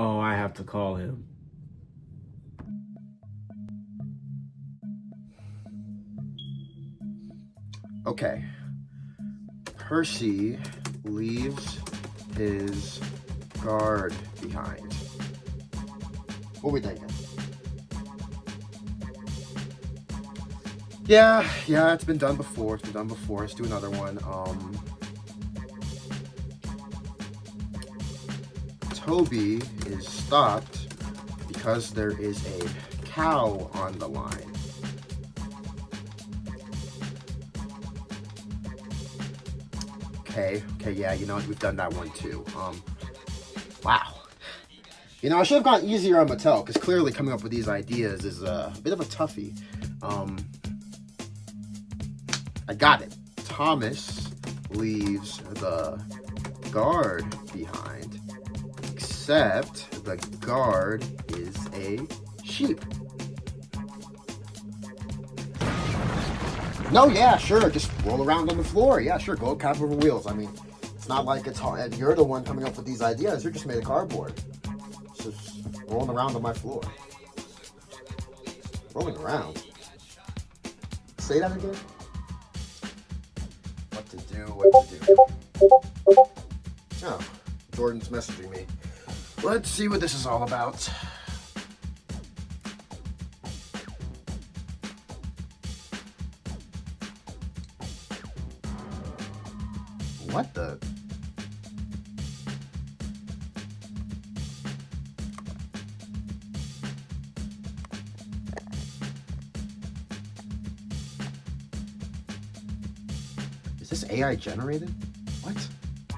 Oh, I have to call him. Okay. Percy leaves his guard behind. What are we thinking? Yeah, it's been done before. Let's do another one. Toby is stopped because there is a cow on the line. Okay, yeah, you know what? We've done that one too. Wow. You know, I should have gone easier on Mattel, because clearly coming up with these ideas is a bit of a toughie. I got it. Thomas leaves the guard behind, except the guard is a sheep. No, yeah, sure, just roll around on the floor. Yeah, sure, go cap over wheels. I mean, it's not like it's hard. You're the one coming up with these ideas. You're just made of cardboard. It's just rolling around on my floor. Rolling around. Say that again. What to do. Oh, Jordan's messaging me. Let's see what this is all about. What the? Is this AI generated? What?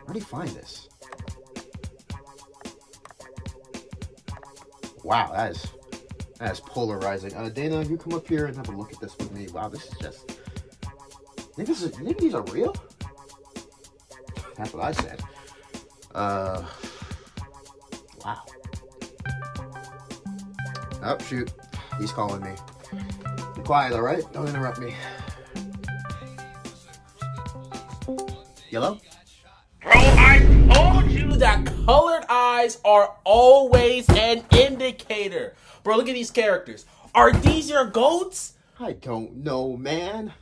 Where do you find this? Wow, that is polarizing. Dana, you come up here and have a look at this with me. Wow, this is just. You think these are real? That's what I said. Wow. Oh, shoot. He's calling me. Be quiet, all right? Don't interrupt me. Yellow? Bro, I told you that colored eyes are always an indicator. Bro, look at these characters. Are these your goats? I don't know, man.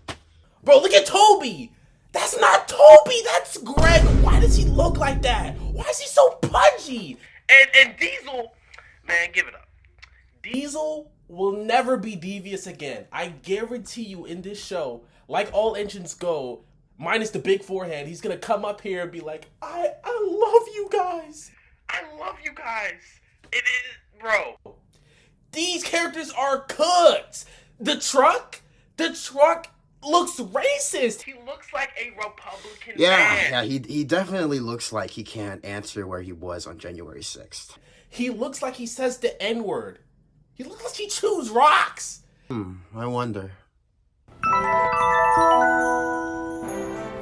Bro, look at Toby. That's not Toby, that's Greg. Why does he look like that? Why is he so pudgy? And Diesel, man, give it up. Diesel will never be devious again. I guarantee you in this show, like all engines go, minus the big forehead, he's gonna come up here and be like, I love you guys. I love you guys. It is, bro. These characters are cooked. The truck looks racist. He looks like a Republican man. Yeah, he definitely looks like he can't answer where he was on January 6th. He looks like he says the N-word. He looks like he chews rocks. I wonder.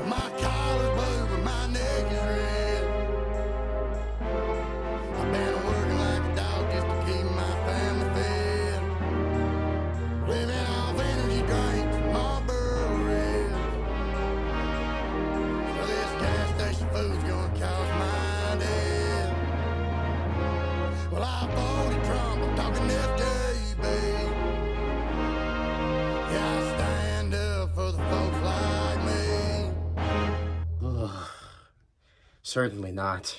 My collar's blue and my neck is red. I've been working like a dog just to keep my family fed. Living off energy drinks and Marlboro Red. So this gas station food's gonna cause my death. Well, I voted Trump, I'm talking FJB. Yeah, I stand up for the folks like me. Ugh. Certainly not.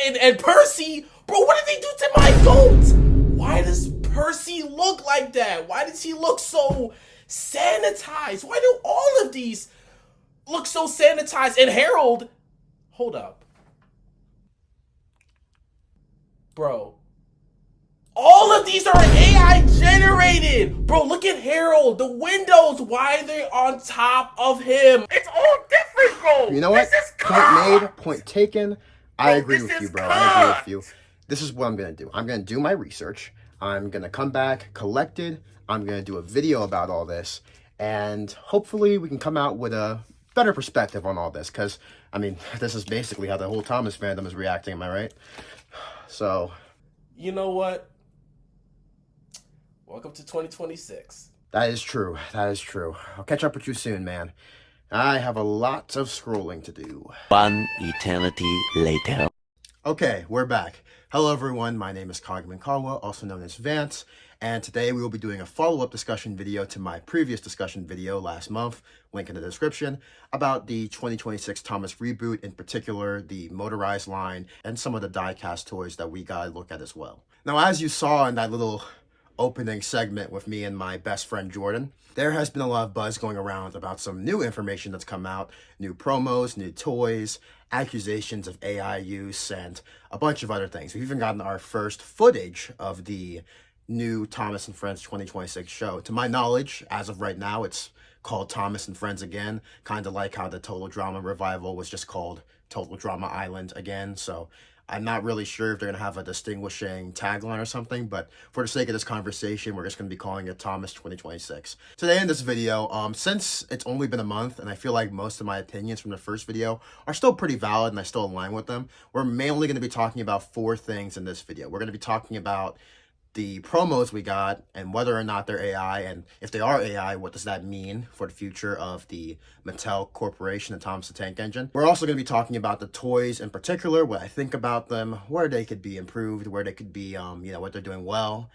And Percy, bro, what did they do to my goats? Why does Percy look like that? Why does he look so sanitized? Why do all of these look so sanitized? And Harold, hold up. Bro, all of these are AI generated. Bro, look at Harold. The windows, why are they on top of him? It's all different, bro. You know what? This is Point made, point taken. I agree this with you, is bro. I agree cooked. with you. This is what I'm going to do. I'm going to do my research. I'm going to come back collected. I'm going to do a video about all this. And hopefully we can come out with a better perspective on all this. Because, I mean, this is basically how the whole Thomas fandom is reacting. Am I right? So. You know what? Welcome to 2026. That is true. That is true. I'll catch up with you soon, man. I have a lot of scrolling to do. One eternity later. Okay, we're back. Hello everyone, my name is Kagamin Kawa, also known as Vance, and today we will be doing a follow-up discussion video to my previous discussion video last month, link in the description, about the 2026 Thomas reboot, in particular the motorized line and some of the die-cast toys that we got to look at as well. Now, as you saw in that little opening segment with me and my best friend Jordan, there has been a lot of buzz going around about some new information that's come out, new promos, new toys, accusations of AI use, and a bunch of other things. We've even gotten our first footage of the new Thomas and Friends 2026 show. To my knowledge, as of right now, it's called Thomas and Friends again, kind of like how the Total Drama revival was just called Total Drama Island again. So I'm not really sure if they're going to have a distinguishing tagline or something, but for the sake of this conversation, we're just going to be calling it Thomas 2026. Today in this video, since it's only been a month, and I feel like most of my opinions from the first video are still pretty valid and I still align with them, we're mainly going to be talking about 4 things in this video. We're going to be talking about the promos we got and whether or not they're AI, and if they are AI, what does that mean for the future of the Mattel Corporation and Thomas the Tank Engine. We're also going to be talking about the toys in particular, what I think about them, where they could be improved, where they could be, what they're doing well.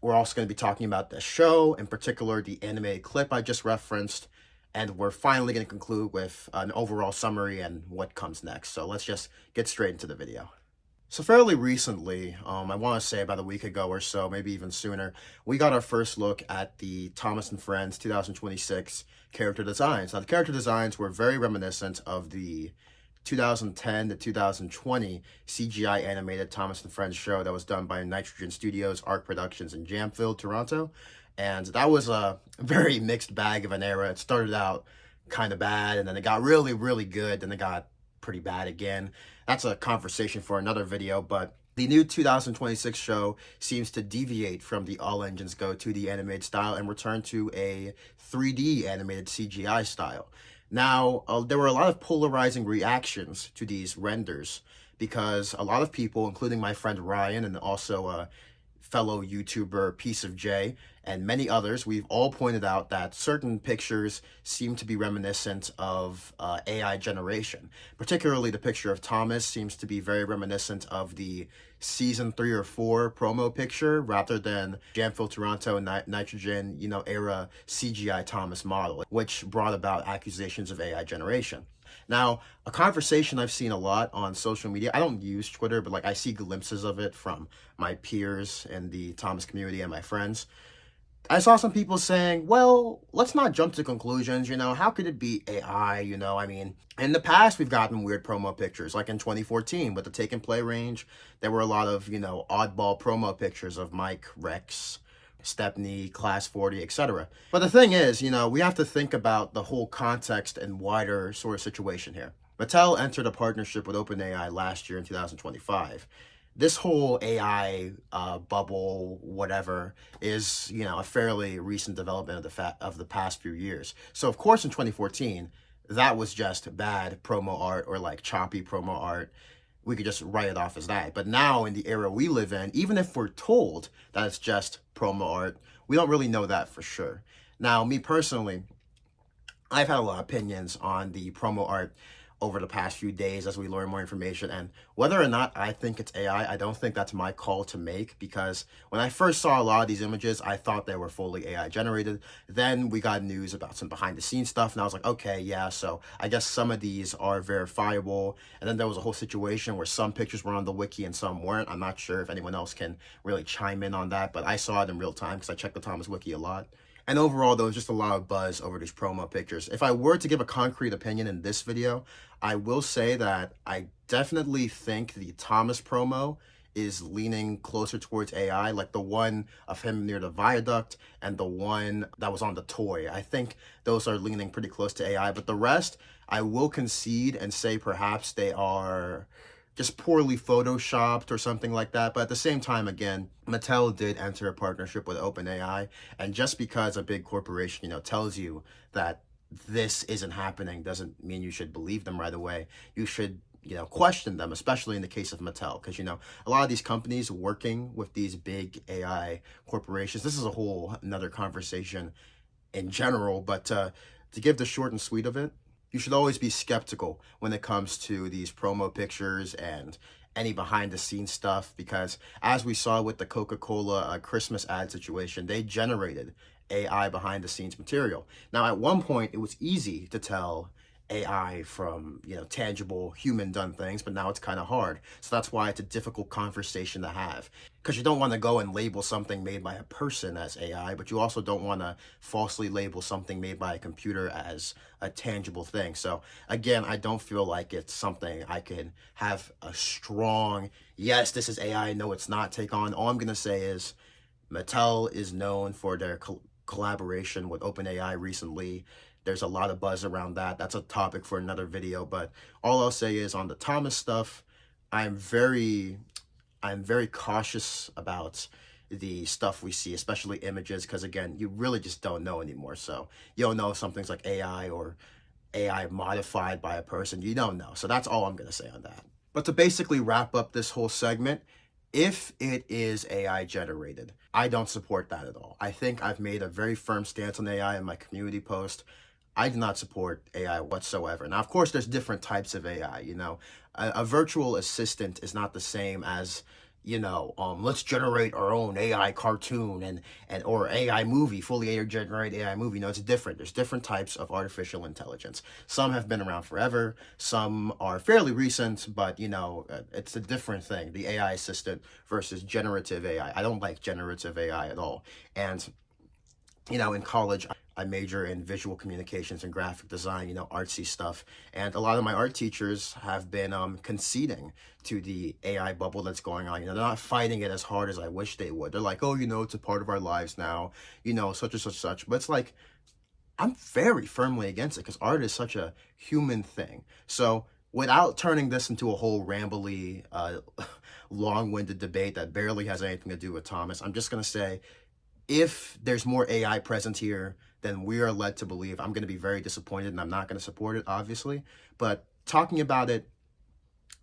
We're also going to be talking about the show, in particular the animated clip I just referenced, and we're finally going to conclude with an overall summary and what comes next. So let's just get straight into the video. So fairly recently, I want to say about a week ago or so, maybe even sooner, we got our first look at the Thomas and Friends 2026 character designs. Now, the character designs were very reminiscent of the 2010 to 2020 CGI animated Thomas and Friends show that was done by Nitrogen Studios, Arc Productions, in Jamfield, Toronto. And that was a very mixed bag of an era. It started out kind of bad, and then it got really, really good, then it got pretty bad again. That's a conversation for another video, but the new 2026 show seems to deviate from the all engines go to the animated style and return to a 3D animated CGI style. Now, there were a lot of polarizing reactions to these renders because a lot of people, including my friend Ryan and also a fellow YouTuber Piece of J, and many others, we've all pointed out that certain pictures seem to be reminiscent of AI generation. Particularly the picture of Thomas seems to be very reminiscent of the season 3 or 4 promo picture rather than Jamfield Toronto and Nitrogen, era CGI Thomas model, which brought about accusations of AI generation. Now, a conversation I've seen a lot on social media, I don't use Twitter, but I see glimpses of it from my peers in the Thomas community and my friends. I saw some people saying, well, let's not jump to conclusions, how could it be AI, in the past we've gotten weird promo pictures, like in 2014 with the Take and Play range, there were a lot of, oddball promo pictures of Mike, Rex, Stepney, Class 40, etc. But the thing is, we have to think about the whole context and wider sort of situation here. Mattel entered a partnership with OpenAI last year in 2025. This whole AI bubble, whatever, is, a fairly recent development of the past few years. So, of course, in 2014, that was just bad promo art or choppy promo art. We could just write it off as that. But now, in the era we live in, even if we're told that it's just promo art, we don't really know that for sure. Now, me personally, I've had a lot of opinions on the promo art over the past few days as we learn more information, and whether or not I think it's AI, I don't think that's my call to make, because when I first saw a lot of these images, I thought they were fully AI generated. Then we got news about some behind the scenes stuff, and I was like, okay, yeah, so I guess some of these are verifiable. And then there was a whole situation where some pictures were on the wiki and some weren't. I'm not sure if anyone else can really chime in on that, but I saw it in real time because I checked the Thomas wiki a lot. And overall, there was just a lot of buzz over these promo pictures. If I were to give a concrete opinion in this video, I will say that I definitely think the Thomas promo is leaning closer towards AI, like the one of him near the viaduct and the one that was on the toy. I think those are leaning pretty close to AI, but the rest, I will concede and say perhaps they are just poorly photoshopped or something like that. But at the same time, again, Mattel did enter a partnership with OpenAI, and just because a big corporation, tells you that this isn't happening doesn't mean you should believe them right away. You should, question them, especially in the case of Mattel, because, a lot of these companies working with these big AI corporations, this is a whole another conversation in general, but to give the short and sweet of it, you should always be skeptical when it comes to these promo pictures and any behind the scenes stuff, because as we saw with the Coca-Cola Christmas ad situation, they generated AI behind the scenes material. Now, at one point, it was easy to tell AI from, tangible human done things, but now it's kind of hard. So that's why it's a difficult conversation to have, because you don't want to go and label something made by a person as AI, but you also don't want to falsely label something made by a computer as a tangible thing. So again, I don't feel like it's something I can have a strong, yes, this is AI, no, it's not take on. All I'm going to say is Mattel is known for their collaboration with OpenAI recently. There's a lot of buzz around that. That's a topic for another video. But all I'll say is on the Thomas stuff, I'm very cautious about the stuff we see, especially images, because again, you really just don't know anymore. So you don't know if something's like AI or AI modified by a person. You don't know. So that's all I'm going to say on that. But to basically wrap up this whole segment, if it is AI generated, I don't support that at all. I think I've made a very firm stance on AI in my community post. I do not support AI whatsoever. Now, of course, there's different types of AI, A virtual assistant is not the same as, let's generate our own AI cartoon or AI movie, fully generated AI movie. No, it's different. There's different types of artificial intelligence. Some have been around forever. Some are fairly recent, but, it's a different thing. The AI assistant versus generative AI. I don't like generative AI at all. And, in college, I major in visual communications and graphic design, artsy stuff. And a lot of my art teachers have been conceding to the AI bubble that's going on. They're not fighting it as hard as I wish they would. They're like, oh, it's a part of our lives now, such and such. But it's like, I'm very firmly against it because art is such a human thing. So without turning this into a whole rambly, long-winded debate that barely has anything to do with Thomas, I'm just going to say, if there's more AI present here than we are led to believe, I'm going to be very disappointed, and I'm not going to support it, obviously. But talking about it,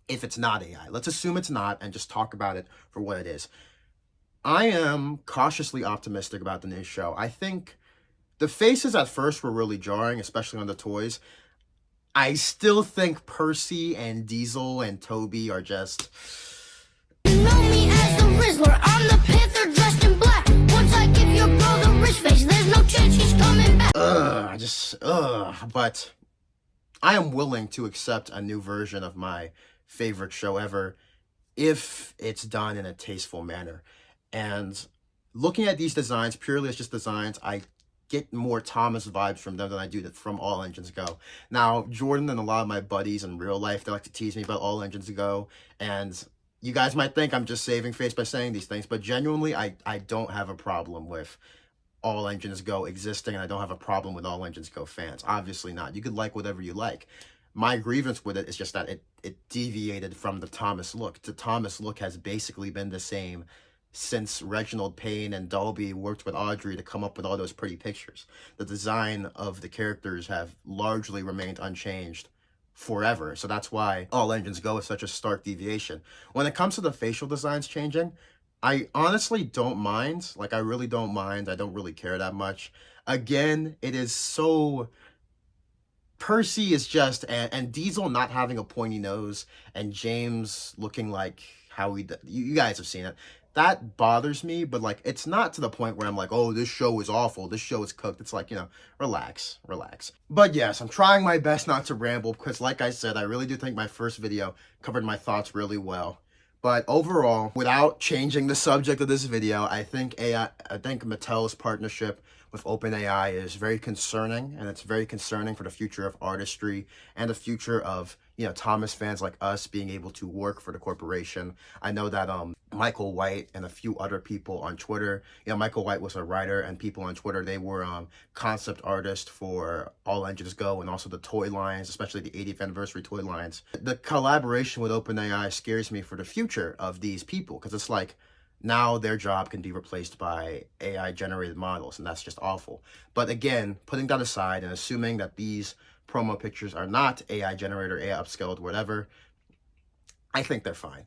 if it's not AI, let's assume it's not and just talk about it for what it is. I am cautiously optimistic about the new show. I think the faces at first were really jarring, especially on the toys. I still think Percy and Diesel and Toby are just... You know me as the Rizzler, I'm the Panther dressed in black. Once I give your bro the rich face, there's no chance he's coming back. But I am willing to accept a new version of my favorite show ever if it's done in a tasteful manner. And looking at these designs, purely as just designs, I get more Thomas vibes from them than I do from All Engines Go. Now, Jordan and a lot of my buddies in real life, they like to tease me about All Engines Go, and you guys might think I'm just saving face by saying these things, but genuinely, I don't have a problem with All Engines Go existing, and I don't have a problem with All Engines Go fans. Obviously not. You could like whatever you like. My grievance with it is just that it deviated from the Thomas look. The Thomas look has basically been the same since Reginald Payne and Dolby worked with Audrey to come up with all those pretty pictures. The design of the characters have largely remained unchanged forever. So that's why All Engines Go is such a stark deviation. When it comes to the facial designs changing, I honestly don't mind. Like, I really don't mind. I don't really care that much. Again, it is so... Percy is just... And Diesel not having a pointy nose, and James looking like how he... You guys have seen it. That bothers me, but, like, it's not to the point where I'm like, oh, this show is awful, this show is cooked. It's like, relax. But yes, I'm trying my best not to ramble, because like I said, I really do think my first video covered my thoughts really well. But overall, without changing the subject of this video, I think Mattel's partnership with OpenAI is very concerning, and it's very concerning for the future of artistry and the future of, Thomas fans like us being able to work for the corporation. I know that Michael White and a few other people on Twitter, Michael White was a writer, and people on Twitter, they were concept artists for All Engines Go and also the toy lines, especially the 80th anniversary toy lines. The collaboration with OpenAI scares me for the future of these people, because it's like, now their job can be replaced by AI generated models, and that's just awful. But again, putting that aside and assuming that these promo pictures are not AI generated, AI upscaled, whatever, I think they're fine.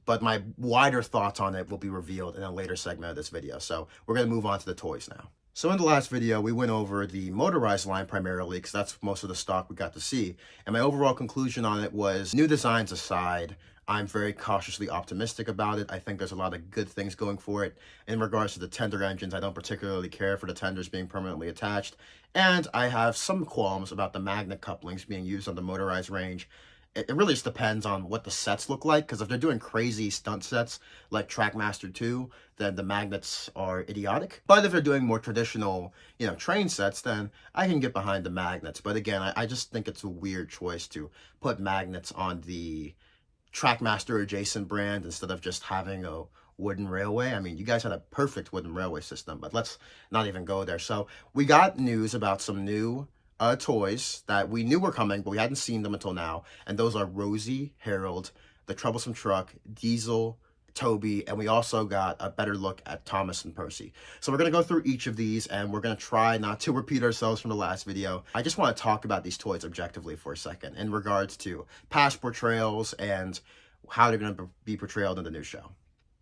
But my wider thoughts on it will be revealed in a later segment of this video. So we're going to move on to the toys now. So in the last video, we went over the motorized line primarily because that's most of the stock we got to see. And my overall conclusion on it was, new designs aside, I'm very cautiously optimistic about it. I think there's a lot of good things going for it. In regards to the tender engines, I don't particularly care for the tenders being permanently attached. And I have some qualms about the magnet couplings being used on the motorized range. It really just depends on what the sets look like, because if they're doing crazy stunt sets like Trackmaster 2, then the magnets are idiotic. But if they're doing more traditional, train sets, then I can get behind the magnets. But again, I just think it's a weird choice to put magnets on the Trackmaster adjacent brand instead of just having a wooden railway. I mean, you guys had a perfect wooden railway system, but let's not even go there. So we got news about some new toys that we knew were coming, but we hadn't seen them until now. And those are Rosie, Harold, the Troublesome Truck, Diesel, Toby, and we also got a better look at Thomas and Percy. So we're going to go through each of these, and we're going to try not to repeat ourselves from the last video. I just want to talk about these toys objectively for a second in regards to past portrayals and how they're going to be portrayed in the new show.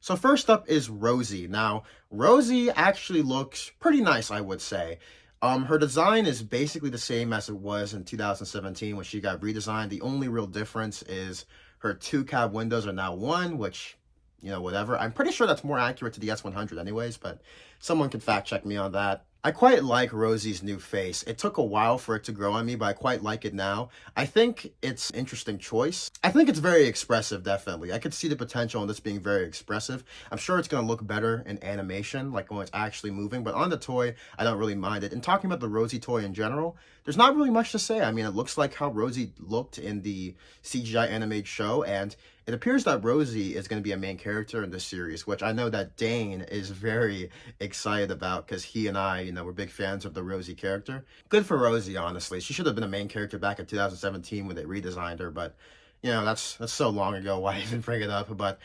So first up is Rosie. Now, Rosie actually looks pretty nice, I would say. Her design is basically the same as it was in 2017 when she got redesigned. The only real difference is her 2 cab windows are now 1, which, whatever. I'm pretty sure that's more accurate to the S100 anyways, but someone can fact check me on that. I quite like Rosie's new face. It took a while for it to grow on me, but I quite like it now. I think it's an interesting choice. I think it's very expressive, definitely. I could see the potential in this being very expressive. I'm sure it's going to look better in animation, like when it's actually moving, but on the toy, I don't really mind it. And talking about the Rosie toy in general, there's not really much to say. I mean, it looks like how Rosie looked in the CGI animated show, and it appears that Rosie is going to be a main character in this series, which I know that Dane is very excited about because he and I, we're big fans of the Rosie character. Good for Rosie, honestly. She should have been a main character back in 2017 when they redesigned her, but, that's so long ago, why even bring it up? But,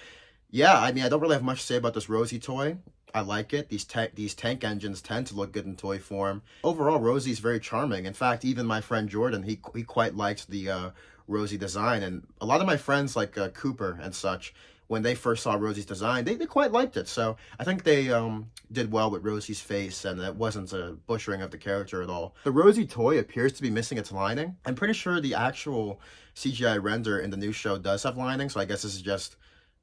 yeah, I mean, I don't really have much to say about this Rosie toy. I like it. These tank engines tend to look good in toy form. Overall, Rosie's very charming. In fact, even my friend Jordan, he quite liked the Rosie design, and a lot of my friends like Cooper and such, when they first saw Rosie's design, they quite liked it. So I think they did well with Rosie's face, and it wasn't a butchering of the character at all. The Rosie toy appears to be missing its lining. I'm pretty sure the actual CGI render in the new show does have lining, so I guess this is just,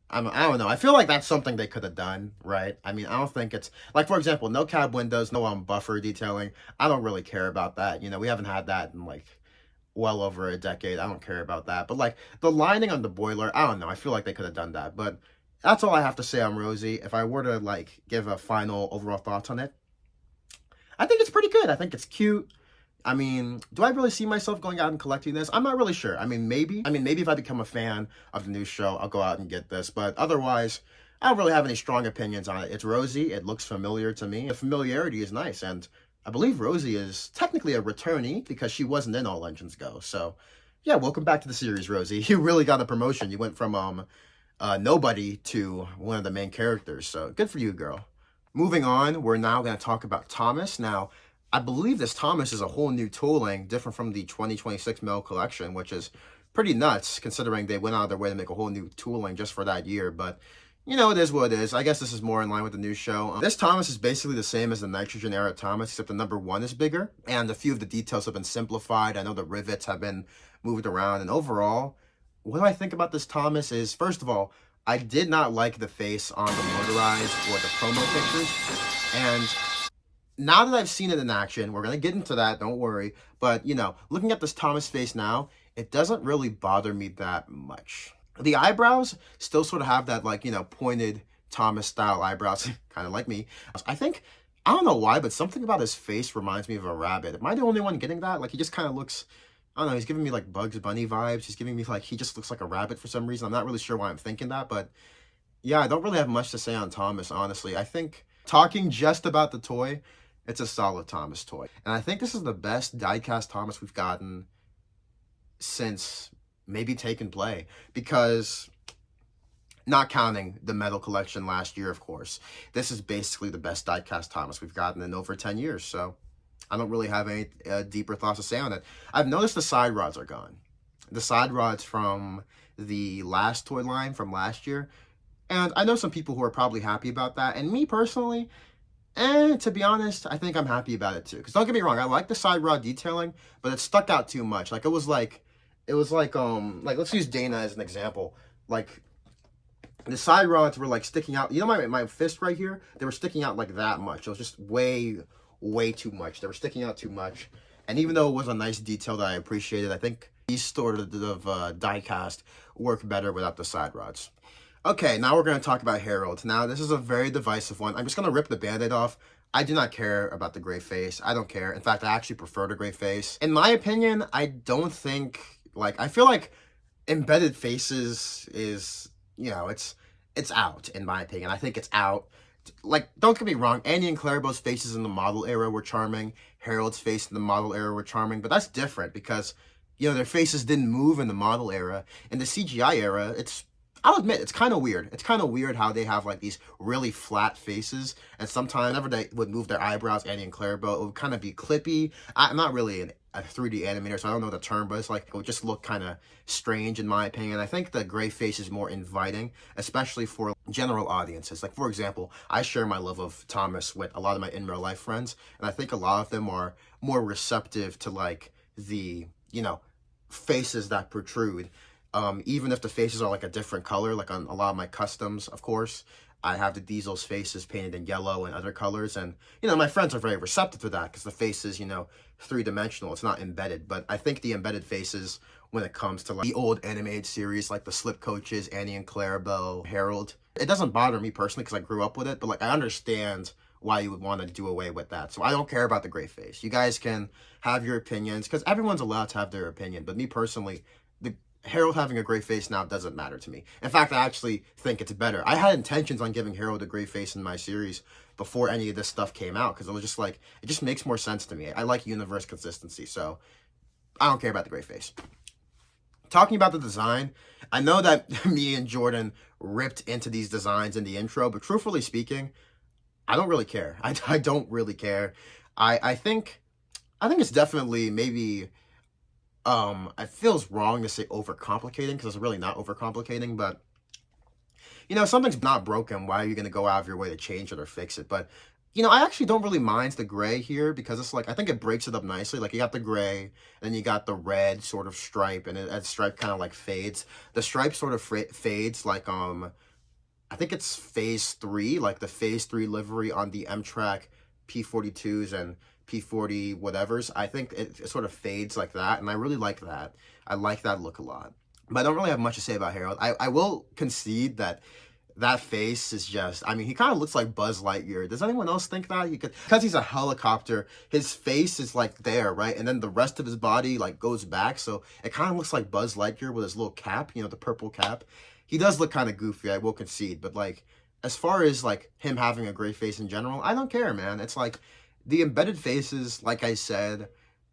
I don't know. I feel like that's something they could have done, right? I mean, I don't think it's, like, for example, no cab windows, no buffer detailing. I don't really care about that. We haven't had that in, well over a decade. I don't care about that. But, the lining on the boiler, I don't know. I feel like they could have done that. But that's all I have to say on Rosie. If I were to, give a final overall thoughts on it, I think it's pretty good. I think it's cute. I mean, do I really see myself going out and collecting this? I'm not really sure. I mean, maybe if I become a fan of the new show, I'll go out and get this. But otherwise, I don't really have any strong opinions on it. It's Rosie. It looks familiar to me. The familiarity is nice. And I believe Rosie is technically a returnee because she wasn't in All Engines Go. So, yeah, welcome back to the series, Rosie. You really got a promotion. You went from nobody to one of the main characters. So, good for you, girl. Moving on, we're now going to talk about Thomas. Now, I believe this Thomas is a whole new tooling, different from the 2026 Mattel collection, which is pretty nuts considering they went out of their way to make a whole new tooling just for that year. But, it is what it is. I guess this is more in line with the new show. This Thomas is basically the same as the Nitrogen era Thomas, except the number 1 is bigger, and a few of the details have been simplified. I know the rivets have been moved around, and overall, what I think about this Thomas is, first of all, I did not like the face on the motorized or the promo pictures, and now that I've seen it in action, we're going to get into that, don't worry, but, looking at this Thomas face now, it doesn't really bother me that much. The eyebrows still sort of have that, pointed Thomas-style eyebrows, kind of like me. I think, I don't know why, but something about his face reminds me of a rabbit. Am I the only one getting that? He just kind of looks, I don't know, he's giving me, Bugs Bunny vibes. He's giving me, he just looks like a rabbit for some reason. I'm not really sure why I'm thinking that, but, yeah, I don't really have much to say on Thomas, honestly. I think, talking just about the toy, it's a solid Thomas toy. And I think this is the best diecast Thomas we've gotten since maybe Take and Play, because, not counting the Mattel collection last year, of course, this is basically the best diecast Thomas we've gotten in over 10 years, so I don't really have any deeper thoughts to say on it. I've noticed the side rods are gone. The side rods from the last toy line from last year, and I know some people who are probably happy about that, and me personally, And to be honest, I think I'm happy about it too. Because don't get me wrong, I like the side rod detailing, but it stuck out too much. Like, let's use Dana as an example. Like, the side rods were like sticking out. You know my fist right here? They were sticking out like that much. It was just way too much. They were sticking out too much. And even though it was a nice detail that I appreciated, I think these sort of die cast work better without the side rods. Okay, now we're going to talk about Harold. Now, this is a very divisive one. I'm just going to rip the Band-Aid off. I do not care about the gray face. I don't care. In fact, I actually prefer the gray face. In my opinion, I don't think, like, I feel like embedded faces is, it's out, in my opinion. I think it's out. Like, don't get me wrong, Annie and Clarabelle's faces in the model era were charming. Harold's face in the model era were charming. But that's different because, their faces didn't move in the model era. In the CGI era, I'll admit, it's kind of weird. It's kind of weird how they have, like, these really flat faces. And sometimes, whenever they would move their eyebrows, Annie and Clarabelle, it would kind of be clippy. I'm not really a 3D animator, so I don't know the term, but it's like, it would just look kind of strange, in my opinion. I think the gray face is more inviting, especially for general audiences. Like, for example, I share my love of Thomas with a lot of my in real life friends, and I think a lot of them are more receptive to, like, the, faces that protrude. Even if the faces are like a different color, like on a lot of my customs, of course, I have the Diesel's faces painted in yellow and other colors. And, my friends are very receptive to that because the face is, three-dimensional. It's not embedded. But I think the embedded faces, when it comes to like the old animated series, like the Slip Coaches, Annie and Clarabelle, Harold, it doesn't bother me personally because I grew up with it. But like, I understand why you would want to do away with that. So I don't care about the gray face. You guys can have your opinions because everyone's allowed to have their opinion. But me personally, Harold having a gray face now doesn't matter to me. In fact, I actually think it's better. I had intentions on giving Harold a gray face in my series before any of this stuff came out because it was just like, it just makes more sense to me. I like universe consistency, so I don't care about the gray face. Talking about the design, I know that me and Jordan ripped into these designs in the intro, but truthfully speaking, I don't really care. I don't really care. I think it's definitely maybe... it feels wrong to say overcomplicating because it's really not overcomplicating, but something's not broken. Why are you going to go out of your way to change it or fix it? But, I actually don't really mind the gray here because it's like, I think it breaks it up nicely. Like, you got the gray, and then you got the red sort of stripe, and that stripe kind of like fades. The stripe sort of fades like, I think it's phase 3, like the phase 3 livery on the M-Track P42s and P40 whatevers. I think it sort of fades like that, and I really like that. I like that look a lot. But I don't really have much to say about Harold. I will concede that face is just, he kind of looks like Buzz Lightyear. Does anyone else think that? Because he's a helicopter, his face is like there, right? And then the rest of his body like goes back, so it kind of looks like Buzz Lightyear with his little cap, the purple cap. He does look kind of goofy, I will concede, but like, as far as like him having a gray face in general, I don't care, man. It's like, the embedded faces, like I said,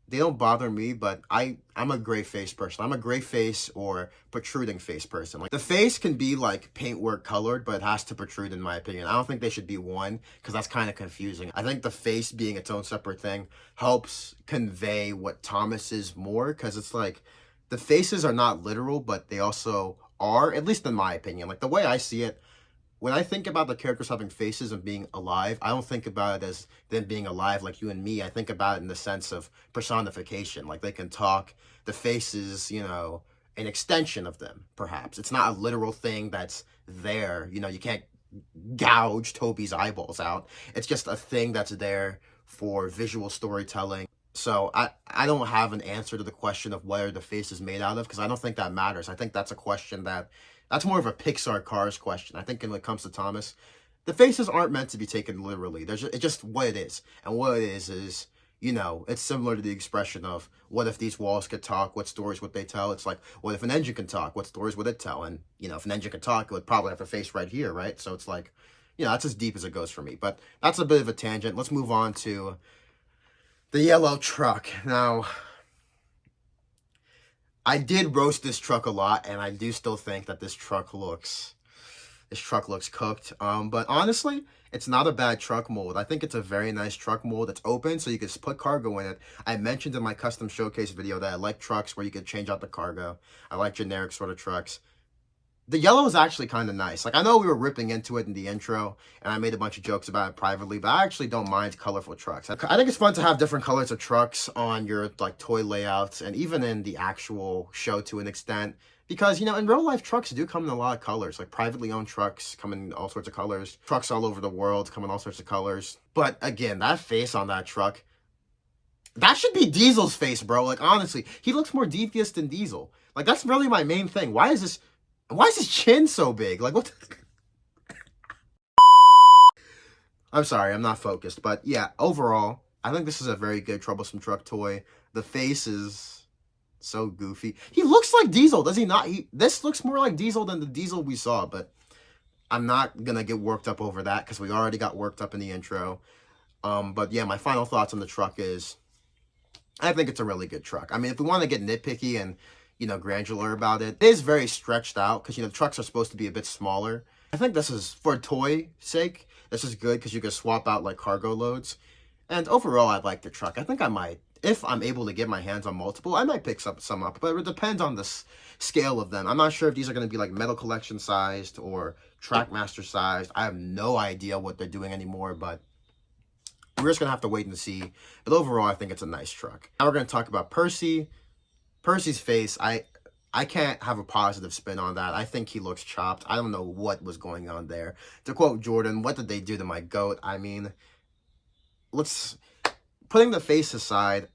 they don't bother me, but I'm a gray face person. I'm a gray face or protruding face person. Like, the face can be like paintwork colored, but it has to protrude, in my opinion. I don't think they should be one because that's kind of confusing. I think the face being its own separate thing helps convey what Thomas is more, because it's like the faces are not literal, but they also are, at least in my opinion. Like, the way I see it, when I think about the characters having faces and being alive, I don't think about it as them being alive like you and me. I think about it in the sense of personification. Like, they can talk. The face is, an extension of them, perhaps. It's not a literal thing that's there. You can't gouge Toby's eyeballs out. It's just a thing that's there for visual storytelling. So I don't have an answer to the question of where the face is made out of, because I don't think that matters. I think that's a question that's more of a Pixar Cars question. I think when it comes to Thomas, the faces aren't meant to be taken literally. It's just what it is. And what it is, it's similar to the expression of, what if these walls could talk? What stories would they tell? It's like, what if an engine can talk? What stories would it tell? And, if an engine could talk, it would probably have a face right here, right? So it's like, that's as deep as it goes for me. But that's a bit of a tangent. Let's move on to the yellow truck. Now, I did roast this truck a lot, and I do still think that this truck looks cooked. But honestly, it's not a bad truck mold. I think it's a very nice truck mold. It's open, so you can just put cargo in it. I mentioned in my custom showcase video that I like trucks where you can change out the cargo. I like generic sort of trucks. The yellow is actually kind of nice. Like, I know we were ripping into it in the intro, and I made a bunch of jokes about it privately, but I actually don't mind colorful trucks. I think it's fun to have different colors of trucks on your, like, toy layouts, and even in the actual show to an extent, because, you know, in real life, trucks do come in a lot of colors. Like, privately owned trucks come in all sorts of colors. Trucks all over the world come in all sorts of colors. But, again, that face on that truck, that should be Diesel's face, bro. Like, honestly, he looks more devious than Diesel. Like, that's really my main thing. Why is his chin so big? Like, what the... I'm sorry, I'm not focused. But, yeah, overall, I think this is a very good Troublesome Truck toy. The face is so goofy. He looks like Diesel, does he not? This looks more like Diesel than the Diesel we saw, but I'm not going to get worked up over that because we already got worked up in the intro. But, yeah, my final thoughts on the truck is I think it's a really good truck. I mean, if we want to get nitpicky and, you know, granular about it, it is very stretched out because, you know, the trucks are supposed to be a bit smaller. I think this is, for toy sake, this is good because you can swap out, like, cargo loads. And overall, I like the truck. I think I might, if I'm able to get my hands on multiple, I might pick some up. But it depends on the scale of them. I'm not sure if these are going to be, like, Metal Collection sized or Trackmaster sized. I have no idea what they're doing anymore, but we're just going to have to wait and see. But overall, I think it's a nice truck. Now we're going to talk about Percy. Percy's face, I can't have a positive spin on that. I think he looks chopped. I don't know what was going on there. To quote Jordan, what did they do to my goat? I mean, putting the face aside,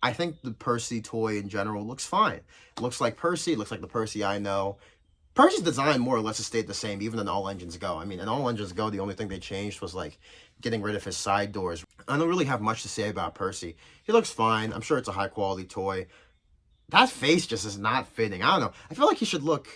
I think the Percy toy in general looks fine. It looks like Percy, it looks like the Percy I know. Percy's design more or less has stayed the same, even in All Engines Go. I mean, in All Engines Go, the only thing they changed was, like, getting rid of his side doors. I don't really have much to say about Percy. He looks fine. I'm sure it's a high-quality toy. That face just is not fitting. I don't know. I feel like he should look...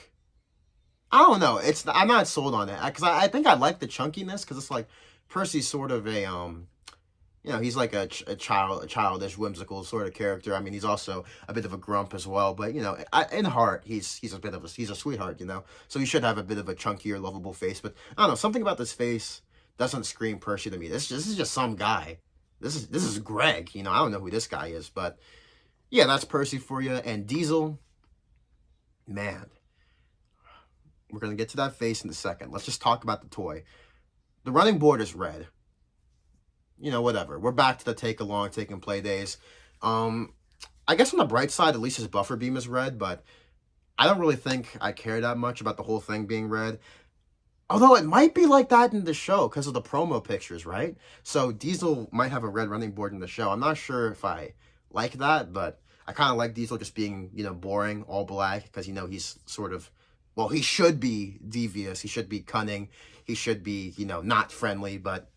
I don't know. I'm not sold on it. Because I think I like the chunkiness, because it's like Percy's sort of a... you know, he's like a childish, whimsical sort of character. I mean, he's also a bit of a grump as well. But, you know, in heart, he's a sweetheart, you know. So he should have a bit of a chunkier, lovable face. But, I don't know, something about this face doesn't scream Percy to me. This is just some guy. This is Greg. You know, I don't know who this guy is. But, yeah, that's Percy for you. And Diesel, man. We're going to get to that face in a second. Let's just talk about the toy. The running board is red. You know, whatever. We're back to the take-along, take-and-play days. I guess on the bright side, at least his buffer beam is red, but I don't really think I care that much about the whole thing being red. Although it might be like that in the show because of the promo pictures, right? So Diesel might have a red running board in the show. I'm not sure if I like that, but I kind of like Diesel just being, you know, boring, all black, because, you know, he's sort of, well, he should be devious. He should be cunning. He should be, you know, not friendly, but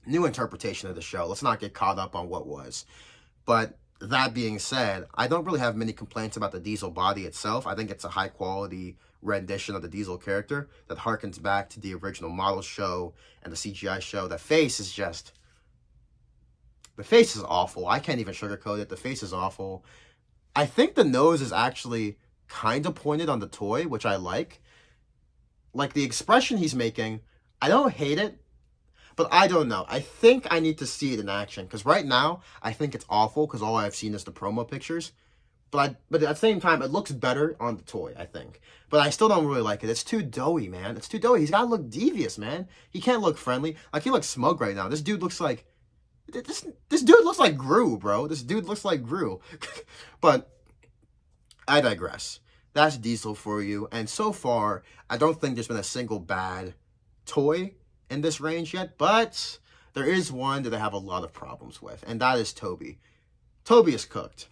new interpretation of the show. Let's not get caught up on what was. But that being said, I don't really have many complaints about the Diesel body itself. I think it's a high-quality rendition of the Diesel character that harkens back to the original model show and the CGI show. The face is just... the face is awful. I can't even sugarcoat it. The face is awful. I think the nose is actually kind of pointed on the toy, which I like. Like, the expression he's making, I don't hate it, but I don't know. I think I need to see it in action. Because right now, I think it's awful. Because all I've seen is the promo pictures. But at the same time, it looks better on the toy, I think. But I still don't really like it. It's too doughy, man. It's too doughy. He's got to look devious, man. He can't look friendly. Like, he looks smug right now. This dude looks like... This dude looks like Gru, bro. This dude looks like Gru. But I digress. That's Diesel for you. And so far, I don't think there's been a single bad toy in this range yet, but there is one that I have a lot of problems with, and that is Toby. Toby is cooked.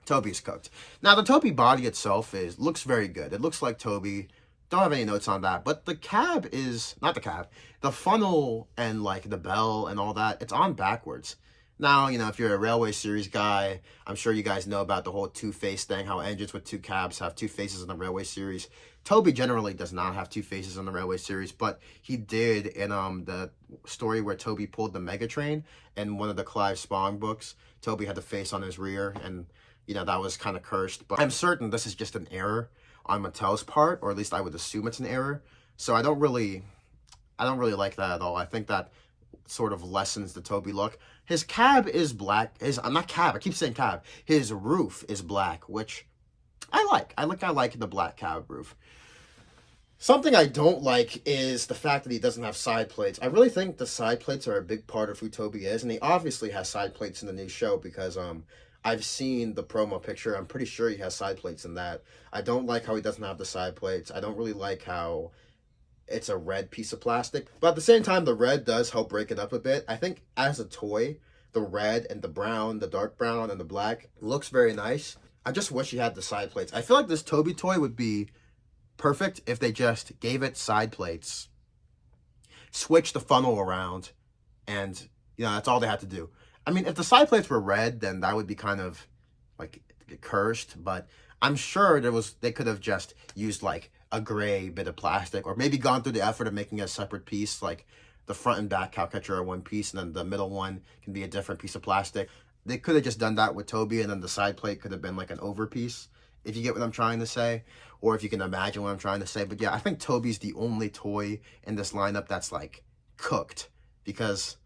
Toby is cooked. Now, the Toby body itself looks very good. It looks like Toby. Don't have any notes on that, but the cab is, not the cab, the funnel and, like, the bell and all that, it's on backwards. Now, you know, if you're a Railway Series guy, I'm sure you guys know about the whole two-face thing, how engines with two cabs have two faces in the Railway Series. Toby generally does not have two faces in the Railway Series, but he did in the story where Toby pulled the Mega Train in one of the Clive Spong books. Toby had the face on his rear, and, you know, that was kind of cursed. But I'm certain this is just an error on Mattel's part, or at least I would assume it's an error. So I don't really like that at all. I think that sort of lessens the Toby look. His cab is black. I'm not cab. I keep saying cab. His roof is black, which I like the black cab roof. Something I don't like is the fact that he doesn't have side plates. I really think the side plates are a big part of who Toby is, and he obviously has side plates in the new show because I've seen the promo picture. I'm pretty sure he has side plates in that. I don't like how he doesn't have the side plates. I don't really like how it's a red piece of plastic. But at the same time, the red does help break it up a bit. I think as a toy, the red and the brown, the dark brown and the black looks very nice. I just wish he had the side plates. I feel like this Toby toy would be perfect if they just gave it side plates, switch the funnel around, and that's all they had to do. I mean, if the side plates were red, then that would be kind of like cursed, but I'm sure they could have just used like a gray bit of plastic, or maybe gone through the effort of making a separate piece, like the front and back cowcatcher are one piece, and then the middle one can be a different piece of plastic. They could have just done that with Toby, and then the side plate could have been like an over piece, if you get what I'm trying to say, or if you can imagine what I'm trying to say. But yeah, I think Toby's the only toy in this lineup that's like cooked, because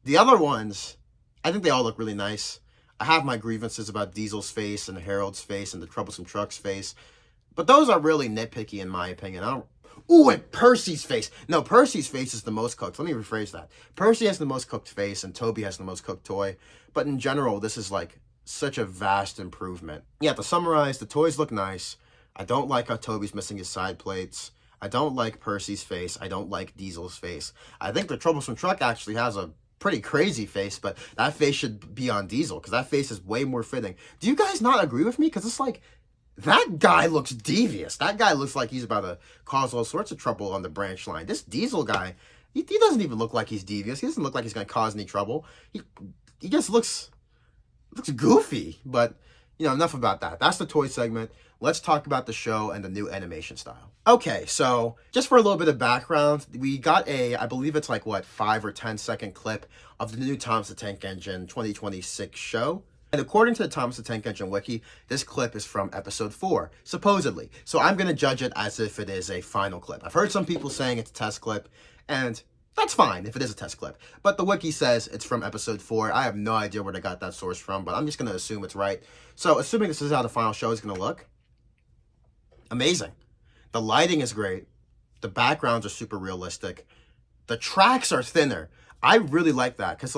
the other ones, I think they all look really nice. I have my grievances about Diesel's face and Harold's face and the Troublesome Truck's face, but those are really nitpicky in my opinion. Ooh, and Percy's face. No, Percy's face is the most cooked. Let me rephrase that. Percy has the most cooked face and Toby has the most cooked toy. But in general, this is like such a vast improvement. Yeah, to summarize, the toys look nice. I don't like how Toby's missing his side plates. I don't like Percy's face. I don't like Diesel's face. I think the Troublesome Truck actually has a pretty crazy face, but that face should be on Diesel because that face is way more fitting. Do you guys not agree with me? Because it's like, that guy looks devious. That guy looks like he's about to cause all sorts of trouble on the branch line. This Diesel guy, he doesn't even look like he's devious. He doesn't look like he's going to cause any trouble. He just looks goofy. But, enough about that. That's the toy segment. Let's talk about the show and the new animation style. Okay, so just for a little bit of background, we got I believe it's like, 5 or 10 second clip of the new Thomas the Tank Engine 2026 show. And according to the Thomas the Tank Engine wiki, this clip is from episode 4, supposedly. So I'm going to judge it as if it is a final clip. I've heard some people saying it's a test clip, and that's fine if it is a test clip. But the wiki says it's from episode 4. I have no idea where they got that source from, but I'm just going to assume it's right. So assuming this is how the final show is going to look, amazing. The lighting is great. The backgrounds are super realistic. The tracks are thinner. I really like that, because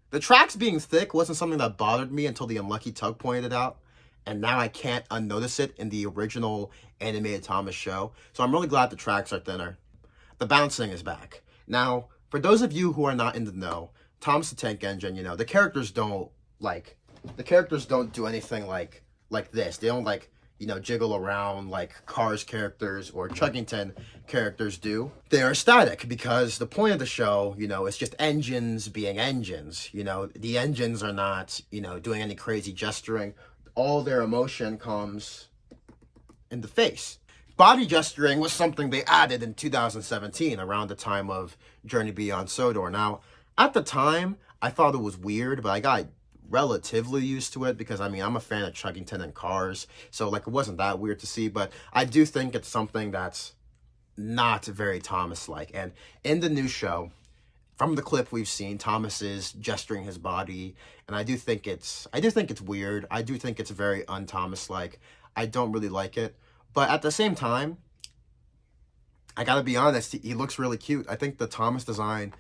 the tracks being thick wasn't something that bothered me until the Unlucky Tug pointed it out, and now I can't unnotice it in the original animated Thomas show. So I'm really glad the tracks are thinner. The bouncing is back. Now, for those of you who are not in the know, Thomas the Tank Engine, the characters don't do anything like this. They don't jiggle around like Cars characters or Chuggington characters do. They are static because the point of the show, is just engines being engines. The engines are not, doing any crazy gesturing. All their emotion comes in the face. Body gesturing was something they added in 2017 around the time of Journey Beyond Sodor. Now, at the time, I thought it was weird, but I got relatively used to it because I'm a fan of Chuggington and Cars, so it wasn't that weird to see. But I do think it's something that's not very Thomas-like. And in the new show, from the clip we've seen, Thomas is gesturing his body, and I do think it's weird. I do think it's very un-Thomas-like. I don't really like it, but at the same time, I gotta be honest, he looks really cute. I think the Thomas design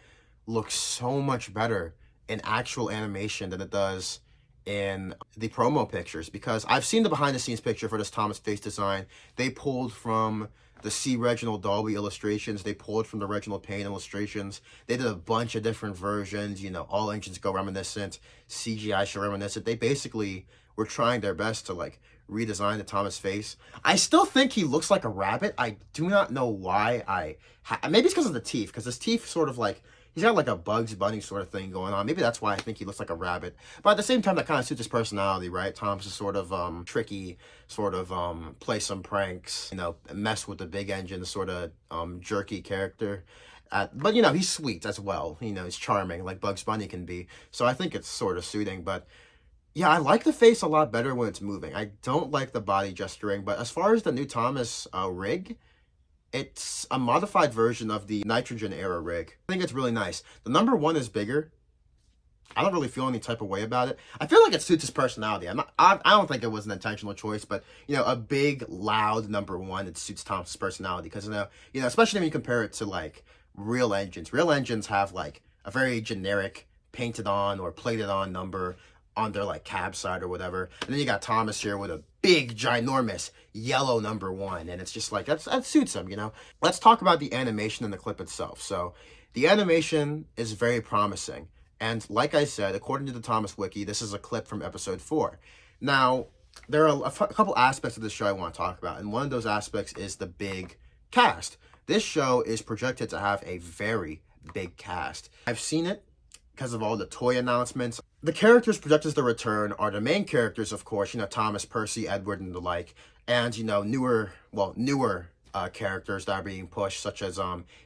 looks so much better in actual animation than it does in the promo pictures, because I've seen the behind the scenes picture for this Thomas face design. They pulled from the C. Reginald Dalby illustrations. They pulled from the Reginald Payne illustrations. They did a bunch of different versions, all engines go reminiscent, CGI show reminiscent. They basically were trying their best to redesign the Thomas face. I still think he looks like a rabbit. I do not know why. Maybe it's because of the teeth, because his teeth sort of he's got a Bugs Bunny sort of thing going on. Maybe that's why I think he looks like a rabbit. But at the same time, that kind of suits his personality, right? Thomas is sort of tricky, sort of play some pranks, mess with the big engine, sort of jerky character. But, he's sweet as well. He's charming, like Bugs Bunny can be. So I think it's sort of suiting. But yeah, I like the face a lot better when it's moving. I don't like the body gesturing. But as far as the new Thomas rig, it's a modified version of the Nitrogen era rig. I think it's really nice. The number 1 is bigger. I don't really feel any type of way about it. I feel like it suits his personality. I don't think it was an intentional choice, but a big, loud number one, it suits Thomas' personality because especially when you compare it to like real engines. Real engines have like a very generic painted on or plated on number on their like cab side or whatever, and then you got Thomas here with a big, ginormous yellow number one, and it's just like that suits him. Let's talk about the animation in the clip itself. So the animation is very promising. And like I said, according to the Thomas Wiki, this is a clip from episode 4. Now, there are a couple aspects of this show I want to talk about, and one of those aspects is the big cast. This show is projected to have a very big cast. I've seen it because of all the toy announcements. The characters projected to return are the main characters, of course, Thomas, Percy, Edward, and the like, and, newer characters that are being pushed, such as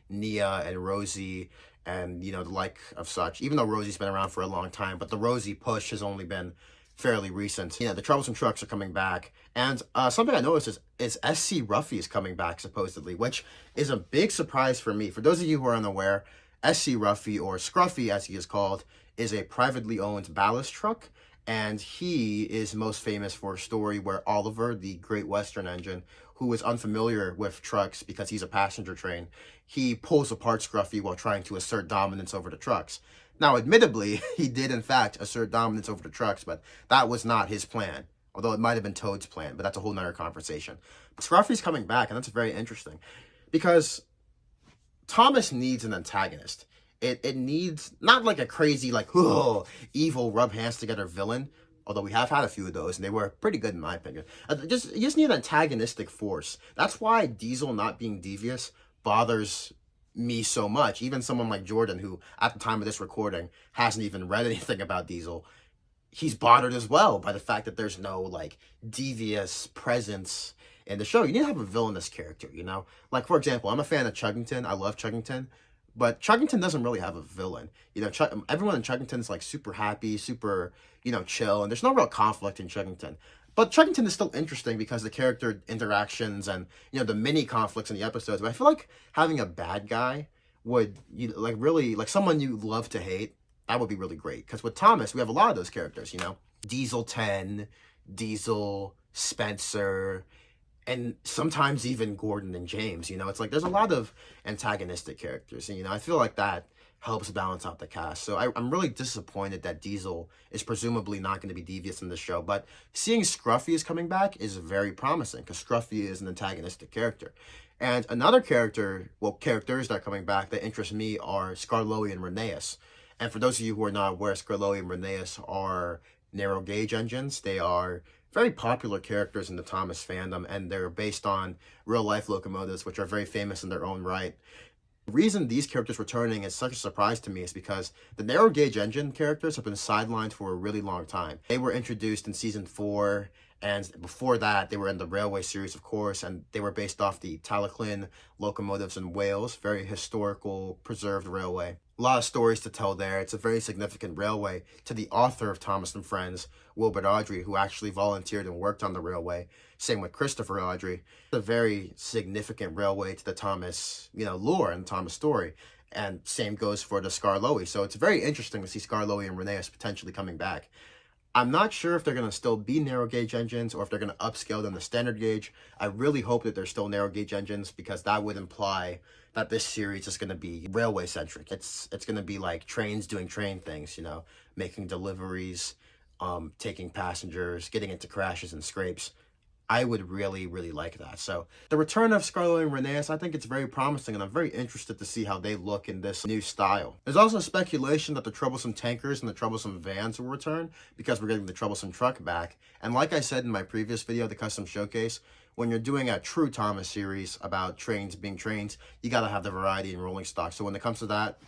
Nia and Rosie, and the like of such, even though Rosie's been around for a long time, but the Rosie push has only been fairly recent. The Troublesome Trucks are coming back, and something I noticed is SC Ruffy is coming back supposedly, which is a big surprise for me. For those of you who are unaware, SC Ruffy, or Scruffy as he is called, is a privately owned ballast truck, and he is most famous for a story where Oliver, the Great Western Engine, who is unfamiliar with trucks because he's a passenger train, he pulls apart Scruffy while trying to assert dominance over the trucks. Now, admittedly, he did in fact assert dominance over the trucks, but that was not his plan. Although it might have been Toad's plan, but that's a whole nother conversation. But Scruffy's coming back, and that's very interesting. Because Thomas needs an antagonist. It needs, not like a crazy, like, evil rub hands together villain, although we have had a few of those, and they were pretty good in my opinion. You just need an antagonistic force. That's why Diesel not being devious bothers me so much. Even someone like Jordan, who at the time of this recording hasn't even read anything about Diesel, he's bothered as well by the fact that there's no like devious presence in the show. You need to have a villainous character, Like, for example, I'm a fan of Chuggington. I love Chuggington. But Chuggington doesn't really have a villain. Everyone in Chuggington is like super happy, super, chill, and there's no real conflict in Chuggington. But Chuggington is still interesting because the character interactions and, the mini conflicts in the episodes. But I feel like having a bad guy would, really, like someone you love to hate, that would be really great. Because with Thomas, we have a lot of those characters, Diesel 10, Diesel, Spencer, and sometimes even Gordon and James, it's like there's a lot of antagonistic characters, and I feel like that helps balance out the cast. So I'm really disappointed that Diesel is presumably not going to be devious in this show, but seeing Scruffy is coming back is very promising because Scruffy is an antagonistic character. And another characters that are coming back that interest me are Skarloey and Rheneas. And for those of you who are not aware, Skarloey and Rheneas are narrow gauge engines. They are very popular characters in the Thomas fandom, and they're based on real-life locomotives, which are very famous in their own right. The reason these characters returning is such a surprise to me is because the narrow gauge engine characters have been sidelined for a really long time. They were introduced in season 4, and before that, they were in the Railway series, of course, and they were based off the Talaclyn locomotives in Wales, very historical, preserved railway. A lot of stories to tell there. It's a very significant railway to the author of Thomas and Friends, Wilbert Awdry, who actually volunteered and worked on the railway. Same with Christopher Awdry. It's a very significant railway to the Thomas, lore and Thomas story. And same goes for the Skarloey. So it's very interesting to see Skarloey and Rheneas potentially coming back. I'm not sure if they're going to still be narrow gauge engines or if they're going to upscale them to standard gauge. I really hope that they're still narrow gauge engines because that would imply that this series is going to be railway centric. It's going to be like trains doing train things, making deliveries, taking passengers, getting into crashes and scrapes. I would really, really like that. So the return of Skarloey and Rheneas, I think it's very promising, and I'm very interested to see how they look in this new style. There's also speculation that the Troublesome Tankers and the Troublesome Vans will return because we're getting the Troublesome Truck back. And like I said in my previous video, the Custom Showcase, when you're doing a true Thomas series about trains being trains, you got to have the variety in rolling stock. So when it comes to that,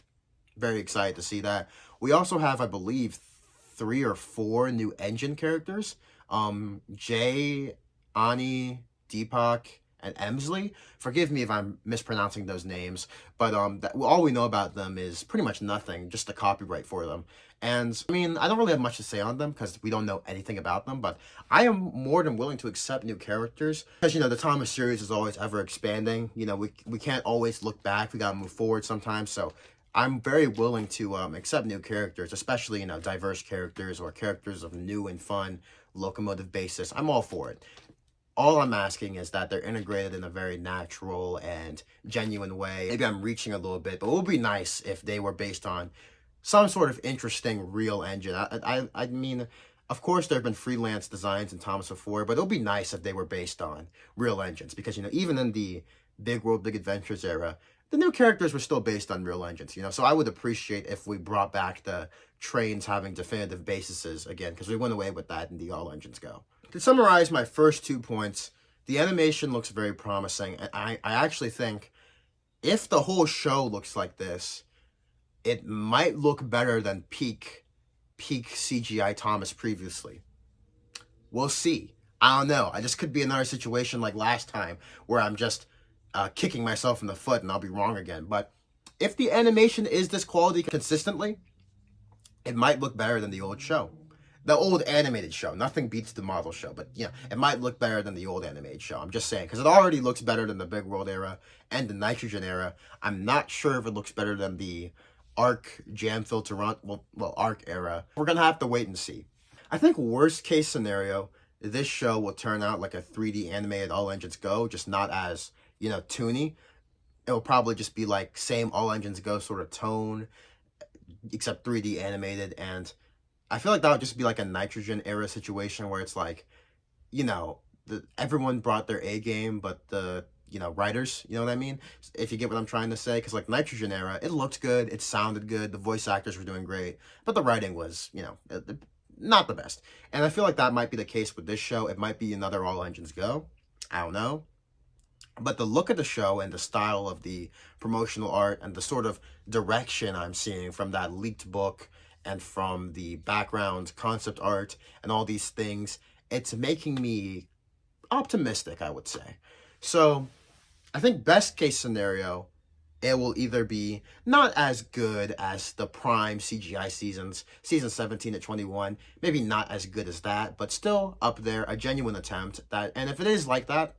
very excited to see that. We also have, I believe, 3 or 4 new engine characters. Jay, Ani, Deepak, and Emsley. Forgive me if I'm mispronouncing those names, but all we know about them is pretty much nothing, just the copyright for them. And, I don't really have much to say on them because we don't know anything about them, but I am more than willing to accept new characters because, the Thomas series is always ever expanding. We can't always look back. We got to move forward sometimes, so I'm very willing to accept new characters, especially, you know, diverse characters or characters of new and fun locomotive basis. I'm all for it. All I'm asking is that they're integrated in a very natural and genuine way. Maybe I'm reaching a little bit, but it would be nice if they were based on some sort of interesting real engine. I mean, of course, there have been freelance designs in Thomas before, but it would be nice if they were based on real engines. Because, you know, even in the Big World, Big Adventures era, the new characters were still based on real engines, you know? So I would appreciate if we brought back the trains having definitive bases again, because we went away with that in the All Engines Go. To summarize my first 2 points, the animation looks very promising, and I actually think if the whole show looks like this, it might look better than peak CGI Thomas previously. We'll see. I don't know. I just could be another situation like last time where I'm just kicking myself in the foot and I'll be wrong again. But if the animation is this quality consistently, it might look better than the old show. The old animated show. Nothing beats the model show, but you know, it might look better than the old animated show. I'm just saying, because it already looks better than the Big World era and the Nitrogen era. I'm not sure if it looks better than the Arc Jam-filled Toronto, well, Arc era. We're gonna have to wait and see. I think worst case scenario, this show will turn out like a 3D animated All Engines Go, just not as, you know, toony. It will probably just be like same All Engines Go sort of tone, except 3D animated. And I feel like that would just be like a Nitrogen era situation where it's like, you know, everyone brought their A game, but the, you know, writers, you know what I mean? If you get what I'm trying to say, because like Nitrogen era, it looked good, it sounded good, the voice actors were doing great, but the writing was, you know, not the best. And I feel like that might be the case with this show. It might be another All Engines Go. I don't know. But the look of the show and the style of the promotional art and the sort of direction I'm seeing from that leaked book and from the background concept art and all these things, it's making me optimistic, I would say. So I think best case scenario, it will either be not as good as the prime CGI seasons, season 17 to 21, maybe not as good as that, but still up there, a genuine attempt. And if it is like that,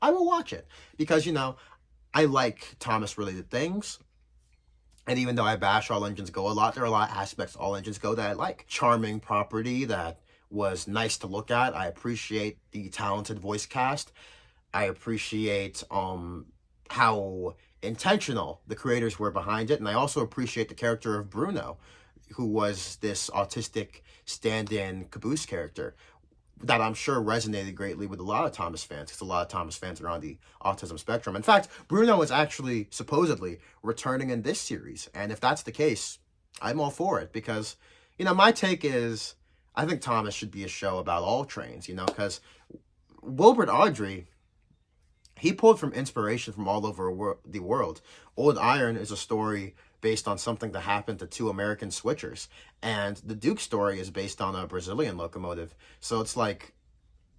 I will watch it. Because, you know, I like Thomas-related things. And even though I bash All Engines Go a lot, there are a lot of aspects of All Engines Go that I like. Charming property that was nice to look at. I appreciate the talented voice cast. I appreciate how intentional the creators were behind it, and I also appreciate the character of Bruno, who was this autistic stand-in caboose character that I'm sure resonated greatly with a lot of Thomas fans, because a lot of Thomas fans are on the autism spectrum. In fact, Bruno is actually supposedly returning in this series, and if that's the case, I'm all for it, because, you know, my take is, I think Thomas should be a show about all trains, you know, because Wilbert Audrey, he pulled from inspiration from all over the world. Old Iron is a story based on something that happened to two American switchers. And the Duke story is based on a Brazilian locomotive. So it's like,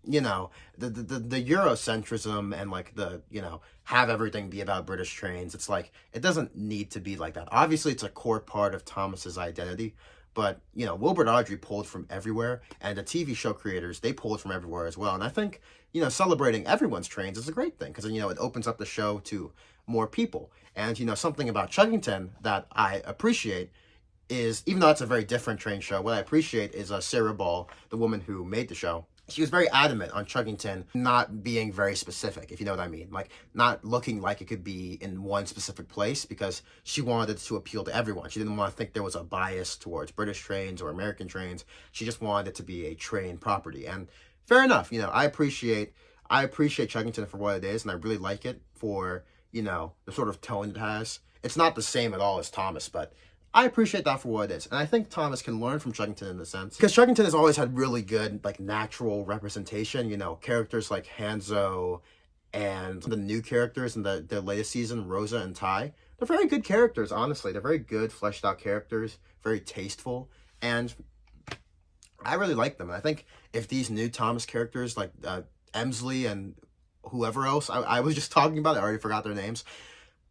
you know, the Eurocentrism and like the, you know, have everything be about British trains. It's like, it doesn't need to be like that. Obviously, it's a core part of Thomas's identity. But, you know, Wilbert Audrey pulled from everywhere, and the TV show creators, they pulled from everywhere as well. And I think, you know, celebrating everyone's trains is a great thing, because, you know, it opens up the show to more people. And, you know, something about Chuggington that I appreciate is, even though it's a very different train show, what I appreciate is Sarah Ball, the woman who made the show. She was very adamant on Chuggington not being very specific, if you know what I mean. Like, not looking like it could be in one specific place, because she wanted to appeal to everyone. She didn't want to think there was a bias towards British trains or American trains. She just wanted it to be a train property. And fair enough, you know, I appreciate Chuggington for what it is, and I really like it for, you know, the sort of tone it has. It's not the same at all as Thomas, but I appreciate that for what it is. And I think Thomas can learn from Chuggington in the sense, because Chuggington has always had really good, like, natural representation. You know, characters like Hanzo and the new characters in the latest season, Rosa and Ty. They're very good characters, honestly. They're very good, fleshed out characters, very tasteful. And I really like them. And I think if these new Thomas characters, like Emsley and whoever else I was just talking about, I already forgot their names.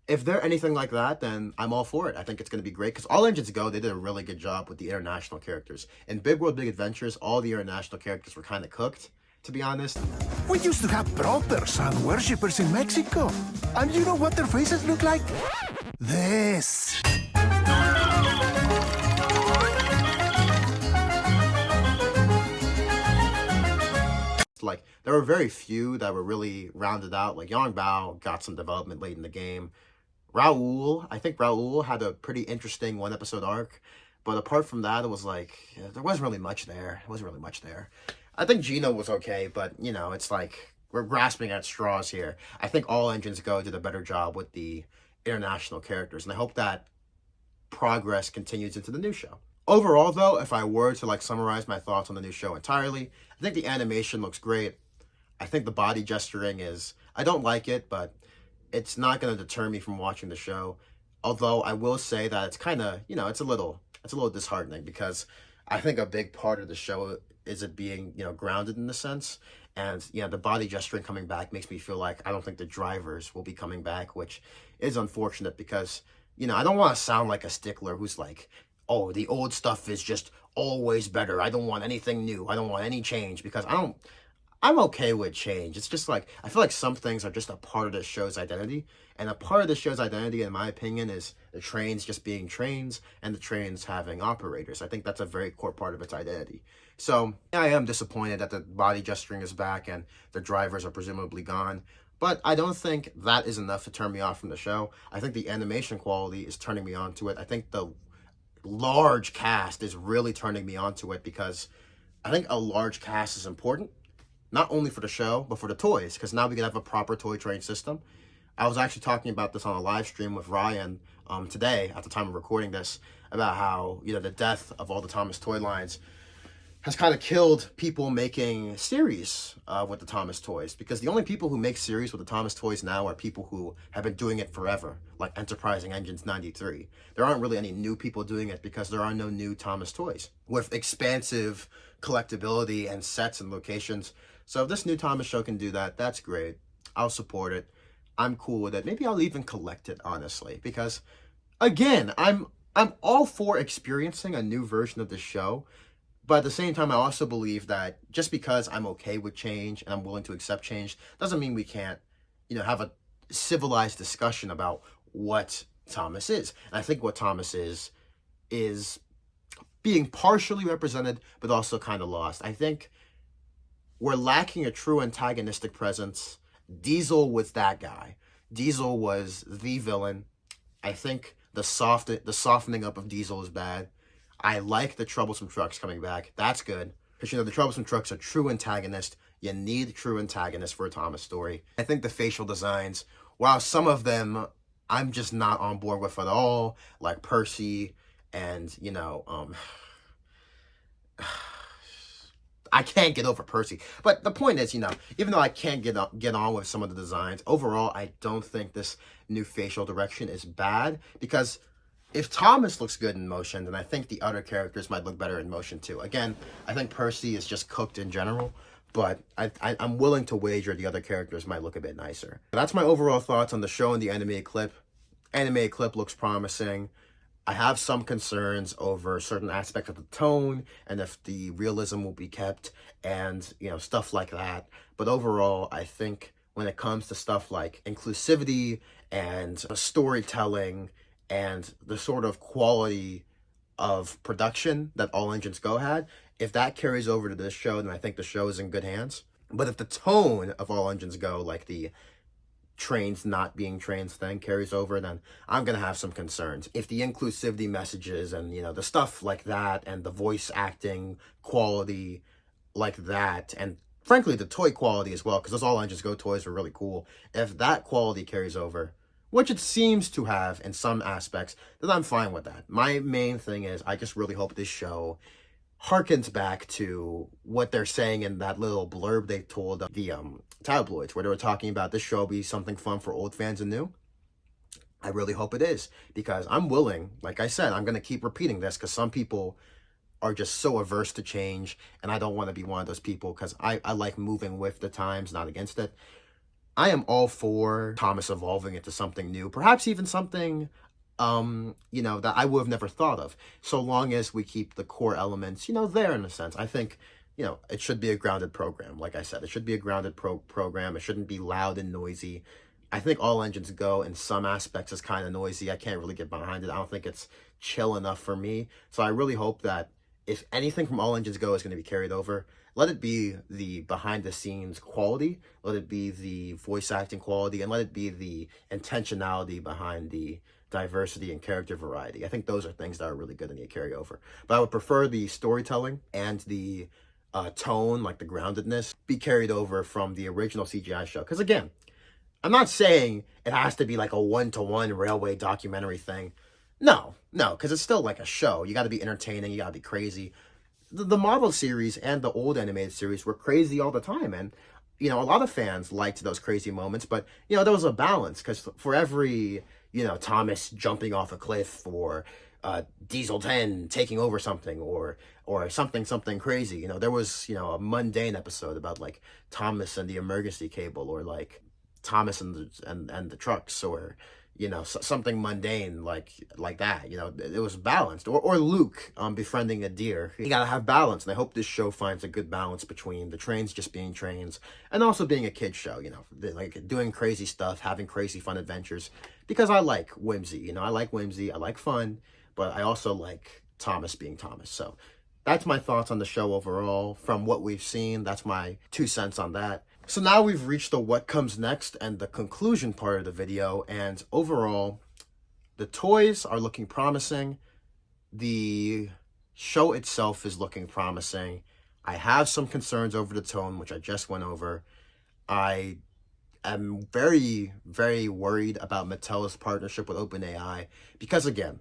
If they're anything like that, then I'm all for it. I think it's going to be great, because All Engines Go, they did a really good job with the international characters. In Big World, Big Adventures, all the international characters were kind of cooked, to be honest. We used to have proper sun worshippers in Mexico. And you know what their faces look like? This. There were very few that were really rounded out. Like Yang Bao got some development late in the game. I think Raul had a pretty interesting one episode arc, but apart from that, it was like, there wasn't really much there. I think Gino was okay, but it's like we're grasping at straws here. I think All Engines Go did a better job with the international characters, and I hope that progress continues into the new show. Overall, though, if I were to summarize my thoughts on the new show entirely, I think the animation looks great. I think the body gesturing I don't like it, but it's not going to deter me from watching the show. Although I will say that it's kind of, it's a little disheartening, because I think a big part of the show is it being, grounded in a sense. And, the body gesturing coming back makes me feel like I don't think the drivers will be coming back, which is unfortunate because, I don't want to sound like a stickler who's like, oh, the old stuff is just always better. I don't want anything new. I don't want any change, because I'm okay with change. It's just like, I feel like some things are just a part of the show's identity. And a part of the show's identity, in my opinion, is the trains just being trains and the trains having operators. I think that's a very core part of its identity. So I am disappointed that the body gesturing is back and the drivers are presumably gone. But I don't think that is enough to turn me off from the show. I think the animation quality is turning me on to it. I think the large cast is really turning me on to it, because I think a large cast is important. Not only for the show, but for the toys, because now we can have a proper toy train system. I was actually talking about this on a live stream with Ryan today, at the time of recording this, about how, the death of all the Thomas toy lines has kind of killed people making series with the Thomas toys, because the only people who make series with the Thomas toys now are people who have been doing it forever, like Enterprising Engines 93. There aren't really any new people doing it because there are no new Thomas toys with expansive collectability and sets and locations. So if this new Thomas show can do that, that's great. I'll support it. I'm cool with it. Maybe I'll even collect it, honestly, because again, I'm all for experiencing a new version of the show. But at the same time, I also believe that just because I'm okay with change and I'm willing to accept change doesn't mean we can't, have a civilized discussion about what Thomas is. And I think what Thomas is being partially represented, but also kind of lost. I think we're lacking a true antagonistic presence. Diesel was that guy. Diesel was the villain. I think the softening up of Diesel is bad. I like the Troublesome Trucks coming back. That's good. Because, the Troublesome Trucks are true antagonist. You need true antagonists for a Thomas story. I think the facial designs, while some of them I'm just not on board with at all, like Percy and, I can't get over Percy. But the point is, even though I can't get on with some of the designs, overall, I don't think this new facial direction is bad, because if Thomas looks good in motion, then I think the other characters might look better in motion too. Again, I think Percy is just cooked in general, but I'm willing to wager the other characters might look a bit nicer. That's my overall thoughts on the show and the animated clip. Animated clip looks promising. I have some concerns over certain aspects of the tone and if the realism will be kept and, stuff like that. But overall, I think when it comes to stuff like inclusivity and storytelling and the sort of quality of production that All Engines Go had, if that carries over to this show, then I think the show is in good hands. But if the tone of All Engines Go, like the trains not being trains thing, carries over, then I'm gonna have some concerns. If the inclusivity messages and the stuff like that and the voice acting quality like that, and frankly the toy quality as well, because those All Engines Go toys were really cool, if that quality carries over, which it seems to have in some aspects, then I'm fine with that. My main thing is I just really hope this show harkens back to what they're saying in that little blurb they told the tabloids, where they were talking about this show will be something fun for old fans and new. I really hope it is, because I'm willing, like I said, I'm going to keep repeating this, because some people are just so averse to change, and I don't want to be one of those people, because I like moving with the times, not against it. I am all for Thomas evolving into something new, perhaps even something that I would have never thought of, so long as we keep the core elements, there in a sense. I think, it should be a grounded program. Like I said, it should be a grounded program. It shouldn't be loud and noisy. I think All Engines Go in some aspects is kind of noisy. I can't really get behind it. I don't think it's chill enough for me. So I really hope that if anything from All Engines Go is going to be carried over, let it be the behind-the-scenes quality, let it be the voice acting quality, and let it be the intentionality behind the diversity and character variety. I think those are things that are really good and need to carry over. But I would prefer the storytelling and the tone, like the groundedness, be carried over from the original CGI show. Because again, I'm not saying it has to be like a one-to-one railway documentary thing. No, because it's still like a show. You got to be entertaining. You got to be crazy. The Marvel series and the old animated series were crazy all the time. And, you know, a lot of fans liked those crazy moments. But, you know, there was a balance. Because for every, you know, Thomas jumping off a cliff or Diesel 10 taking over something or something crazy, you know, there was, you know, a mundane episode about like Thomas and the emergency cable, or like Thomas and the trucks, or, you know, something mundane like that. You know, it was balanced. Or Luke befriending a deer. You gotta have balance, and I hope this show finds a good balance between the trains just being trains and also being a kid's show, you know, like doing crazy stuff, having crazy fun adventures, because I like whimsy, you know, I like fun, but I also like Thomas being Thomas. So that's my thoughts on the show overall. From what we've seen, that's my 2 cents on that. So now we've reached the what comes next and the conclusion part of the video, and overall, the toys are looking promising. The show itself is looking promising. I have some concerns over the tone, which I just went over. I am very, very worried about Mattel's partnership with OpenAI, because again,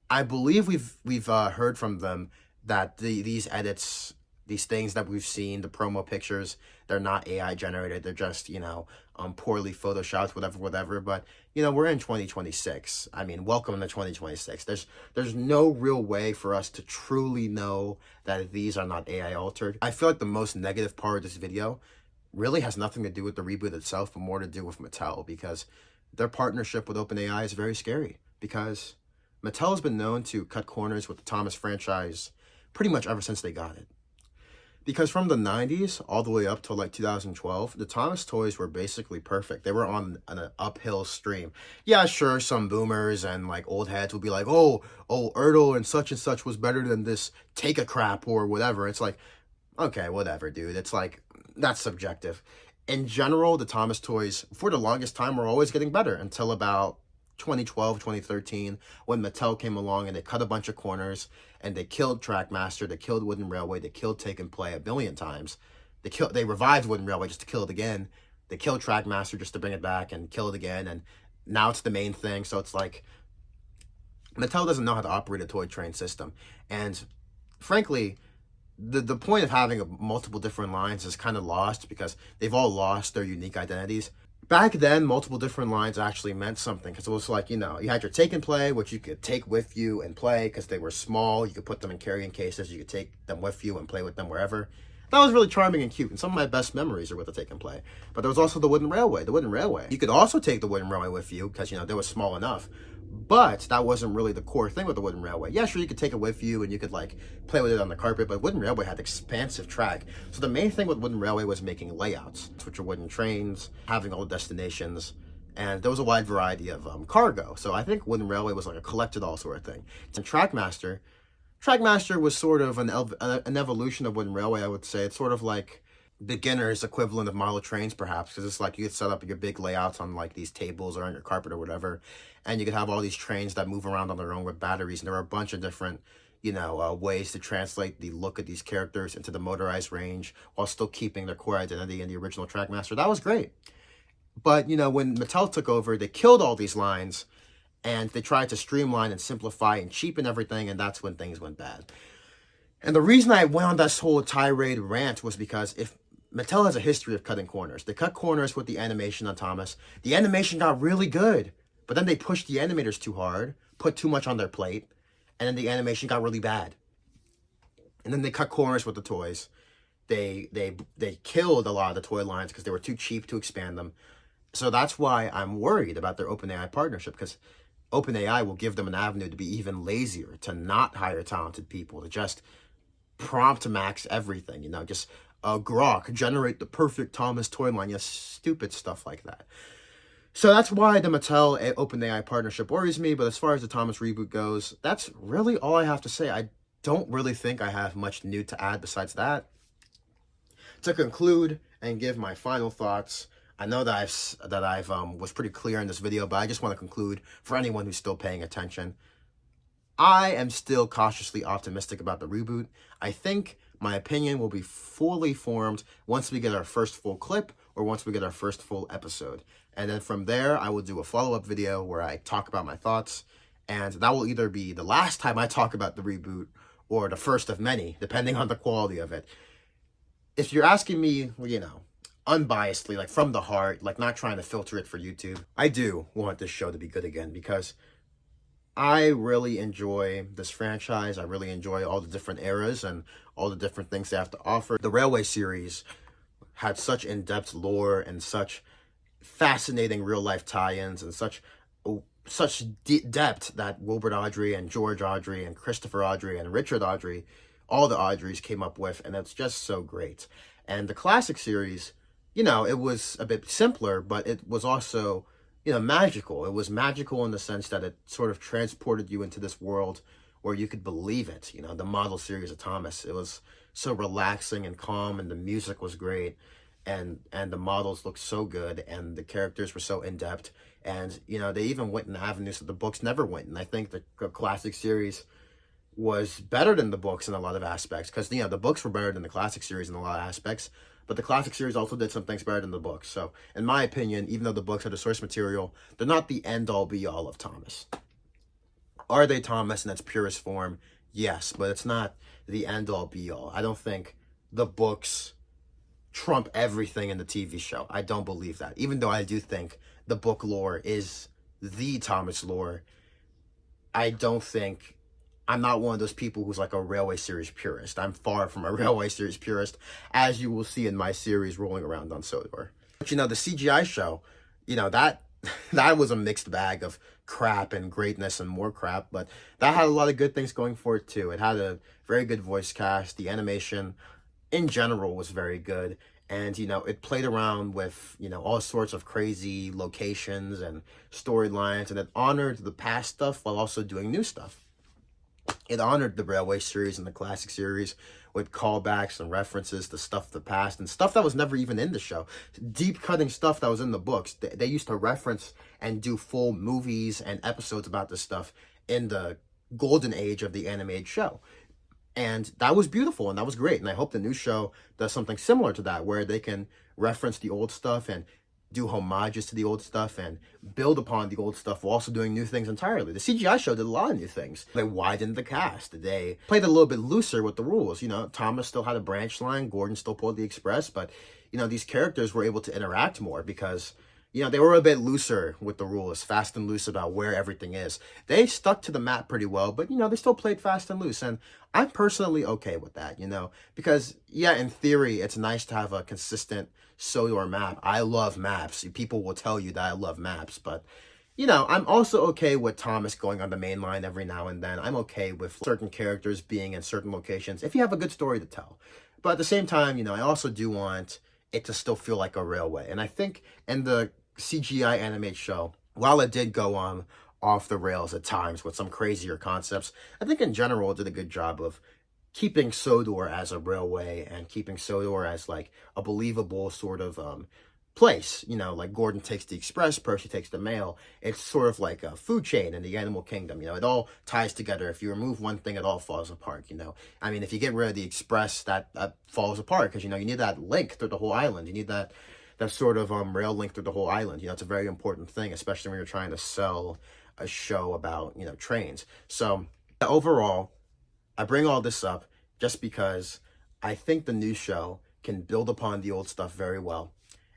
I believe we've heard from them that these edits, these things that we've seen, the promo pictures, they're not AI generated. They're just, you know, poorly photoshopped, whatever. But, you know, we're in 2026. I mean, welcome to 2026. There's no real way for us to truly know that these are not AI altered. I feel like the most negative part of this video really has nothing to do with the reboot itself, but more to do with Mattel, because their partnership with OpenAI is very scary, because Mattel has been known to cut corners with the Thomas franchise pretty much ever since they got it. Because from the 90s all the way up to like 2012, the Thomas toys were basically perfect. They were on an uphill stream. Yeah, sure, some boomers and like old heads would be like, oh, Ertl and such was better than this Take a Crap or whatever. It's like, okay, whatever, dude. It's like, that's subjective. In general, the Thomas toys, for the longest time, were always getting better until about 2012, 2013, when Mattel came along and they cut a bunch of corners and they killed Trackmaster, they killed Wooden Railway, they killed Take and Play a billion times. They revived Wooden Railway just to kill it again. They killed Trackmaster just to bring it back and kill it again, and now it's the main thing. So it's like, Mattel doesn't know how to operate a toy train system. And frankly, the point of having multiple different lines is kind of lost, because they've all lost their unique identities. Back then, multiple different lines actually meant something, because it was like, you know, you had your Take and Play, which you could take with you and play because they were small. You could put them in carrying cases. You could take them with you and play with them wherever. That was really charming and cute, and some of my best memories are with the Take and Play. But there was also the Wooden Railway. The Wooden Railway, you could also take the Wooden Railway with you because, you know, they were small enough. But that wasn't really the core thing with the Wooden Railway. Yeah, sure, you could take it with you and you could like play with it on the carpet, but Wooden Railway had expansive track. So the main thing with Wooden Railway was making layouts, which are wooden trains, having all the destinations, and there was a wide variety of cargo. So I think Wooden Railway was like a collect-it-all sort of thing. And Trackmaster was sort of an evolution of Wooden Railway, I would say. It's sort of like beginner's equivalent of model trains, perhaps, because it's like you could set up your big layouts on like these tables or on your carpet or whatever, and you could have all these trains that move around on their own with batteries, and there are a bunch of different, you know, ways to translate the look of these characters into the motorized range while still keeping their core identity in the original Trackmaster. That was great. But, you know, when Mattel took over, they killed all these lines, and they tried to streamline and simplify and cheapen everything, and that's when things went bad. And the reason I went on this whole tirade rant was because if Mattel has a history of cutting corners. They cut corners with the animation on Thomas. The animation got really good, but then they pushed the animators too hard, put too much on their plate, and then the animation got really bad. And then they cut corners with the toys. They killed a lot of the toy lines because they were too cheap to expand them. So that's why I'm worried about their OpenAI partnership, because OpenAI will give them an avenue to be even lazier, to not hire talented people, to just prompt max everything, you know, just Grok, generate the perfect Thomas toy line, stupid stuff like that. So that's why the Mattel OpenAI partnership worries me, but as far as the Thomas reboot goes, that's really all I have to say. don't really think I have much new to add besides that. To conclude and give my final thoughts, I know that I've was pretty clear in this video, but I just want to conclude for anyone who's still paying attention. I am still cautiously optimistic about the reboot. I think my opinion will be fully formed once we get our first full clip or once we get our first full episode. And then from there, I will do a follow-up video where I talk about my thoughts. And that will either be the last time I talk about the reboot or the first of many, depending on the quality of it. If you're asking me, you know, unbiasedly, like from the heart, like not trying to filter it for YouTube, I do want this show to be good again because I really enjoy this franchise. I really enjoy all the different eras and all the different things they have to offer. The Railway series had such in-depth lore and such fascinating real-life tie-ins and such depth that Wilbert Audrey and George Audrey and Christopher Audrey and Richard Audrey, all the Audreys came up with, and it's just so great. And the classic series, you know, it was a bit simpler, but it was also, you know, magical. It was magical in the sense that it sort of transported you into this world where you could believe it. You know, the model series of Thomas, it was so relaxing and calm, and the music was great, and the models looked so good, and the characters were so in-depth, and, you know, they even went in avenues that the books never went. And I think the classic series was better than the books in a lot of aspects, because, you know, the books were better than the classic series in a lot of aspects, but the classic series also did some things better than the books. So, in my opinion, even though the books are the source material, they're not the end-all, be-all of Thomas. Are they Thomas in its purest form? Yes, but it's not the end-all, be-all. I don't think the books trump everything in the TV show. I don't believe that. Even though I do think the book lore is the Thomas lore, I don't think... I'm not one of those people who's like a Railway series purist. I'm far from a Railway series purist, as you will see in my series rolling around on Sodor. But, you know, the CGI show, you know, that was a mixed bag of crap and greatness and more crap, but that had a lot of good things going for it too. It had a very good voice cast. The animation in general was very good. And, you know, it played around with, you know, all sorts of crazy locations and storylines, and it honored the past stuff while also doing new stuff. It honored the Railway series and the classic series with callbacks and references to stuff of the past and stuff that was never even in the show. Deep cutting stuff that was in the books. They used to reference and do full movies and episodes about this stuff in the golden age of the animated show. And that was beautiful and that was great. And I hope the new show does something similar to that, where they can reference the old stuff and do homages to the old stuff and build upon the old stuff while also doing new things entirely. The CGI show did a lot of new things. They widened the cast. They played a little bit looser with the rules. You know, Thomas still had a branch line. Gordon still pulled the express. But, you know, these characters were able to interact more because, you know, they were a bit looser with the rules, fast and loose about where everything is. They stuck to the map pretty well, but, you know, they still played fast and loose. And I'm personally okay with that, you know, because, yeah, in theory, it's nice to have a consistent Sodor map. I love maps. People will tell you that I love maps, but, you know, I'm also okay with Thomas going on the main line every now and then. I'm okay with certain characters being in certain locations if you have a good story to tell. But at the same time, you know, I also do want it to still feel like a railway. And I think in the CGI animated show, while it did go on off the rails at times with some crazier concepts, I think in general it did a good job of keeping Sodor as a railway and keeping Sodor as like a believable sort of place. You know, like Gordon takes the express, Percy takes the mail. It's sort of like a food chain in the animal kingdom. You know, it all ties together. If you remove one thing, it all falls apart, you know. I mean, if you get rid of the express, that falls apart because, you know, you need that link through the whole island. You need that sort of rail link through the whole island. You know, it's a very important thing, especially when you're trying to sell a show about, you know, trains. So overall, I bring all this up just because I think the new show can build upon the old stuff very well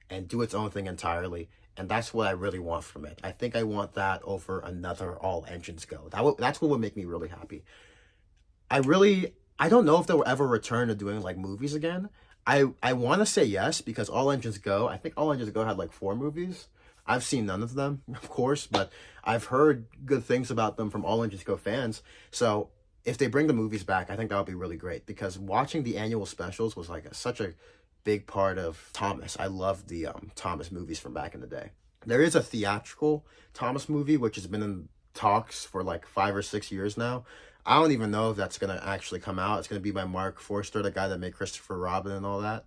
and do its own thing entirely. And that's what I really want from it. I think I want that over another All Engines Go. That's what would make me really happy. I don't know if they'll ever return to doing like movies again. I want to say yes, because All Engines Go, I think All Engines Go had like 4 movies. I've seen none of them, of course, but I've heard good things about them from All Engines Go fans. So if they bring the movies back, I think that would be really great, because watching the annual specials was like such a big part of Thomas. I love the Thomas movies from back in the day. There is a theatrical Thomas movie, which has been in talks for like 5 or 6 years now. I don't even know if that's gonna actually come out. It's gonna be by Mark Forster, the guy that made Christopher Robin and all that.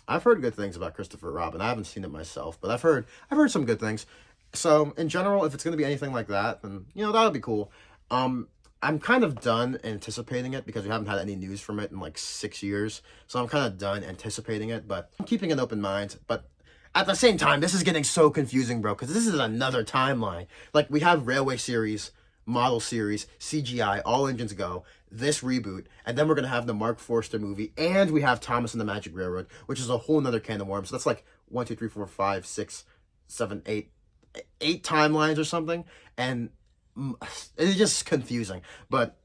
I've heard good things about Christopher Robin. I haven't seen it myself, but I've heard some good things. So in general, if it's gonna be anything like that, then that'll be cool. I'm kind of done anticipating it because we haven't had any news from it in like 6 years. So I'm kind of done anticipating it, but I'm keeping an open mind. But at the same time, this is getting so confusing, bro, because this is another timeline. Like, we have Railway Series, Model Series, CGI, All Engines Go, this reboot, and then we're going to have the Mark Forster movie, and we have Thomas and the Magic Railroad, which is a whole nother can of worms. So that's like 1, 2, 3, 4, 5, 6, 7, 8 timelines or something, and it's just confusing. But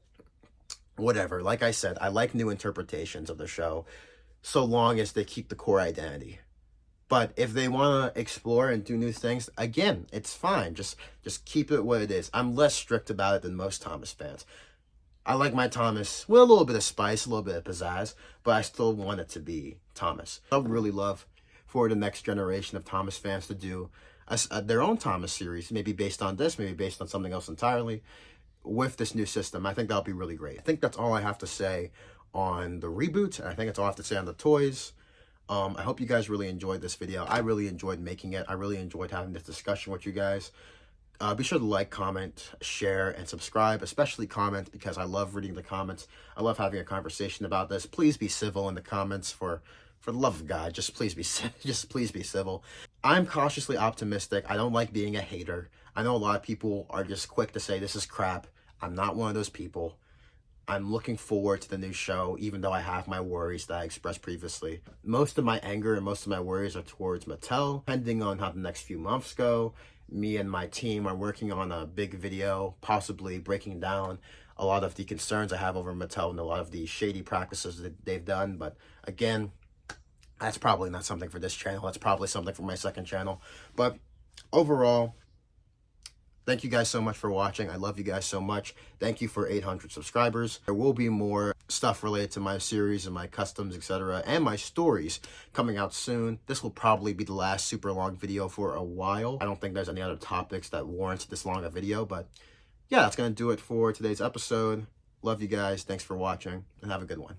whatever. Like I said, I like new interpretations of the show, so long as they keep the core identity. But if they want to explore and do new things, again, it's fine. Just keep it what it is. I'm less strict about it than most Thomas fans. I like my Thomas with a little bit of spice, a little bit of pizzazz, but I still want it to be Thomas. I would really love for the next generation of Thomas fans to do their own Thomas series, maybe based on this, maybe based on something else entirely, with this new system. I think that'll be really great. I think that's all I have to say on the reboot, and I think that's all I have to say on the toys. I hope you guys really enjoyed this video. I really enjoyed making it. I really enjoyed having this discussion with you guys. Be sure to like, comment, share, and subscribe, especially comment, because I love reading the comments. I love having a conversation about this. Please be civil in the comments, for the love of God. Just please be civil. I'm cautiously optimistic. I don't like being a hater. I know a lot of people are just quick to say this is crap. I'm not one of those people. I'm looking forward to the new show, even though I have my worries that I expressed previously. Most of my anger and most of my worries are towards Mattel. Depending on how the next few months go, me and my team are working on a big video, possibly breaking down a lot of the concerns I have over Mattel and a lot of the shady practices that they've done. But again, that's probably not something for this channel. That's probably something for my second channel. But overall, thank you guys so much for watching. I love you guys so much. Thank you for 800 subscribers. There will be more stuff related to my series and my customs, etc., and my stories coming out soon. This will probably be the last super long video for a while. I don't think there's any other topics that warrant this long a video, but yeah, that's going to do it for today's episode. Love you guys. Thanks for watching, and have a good one.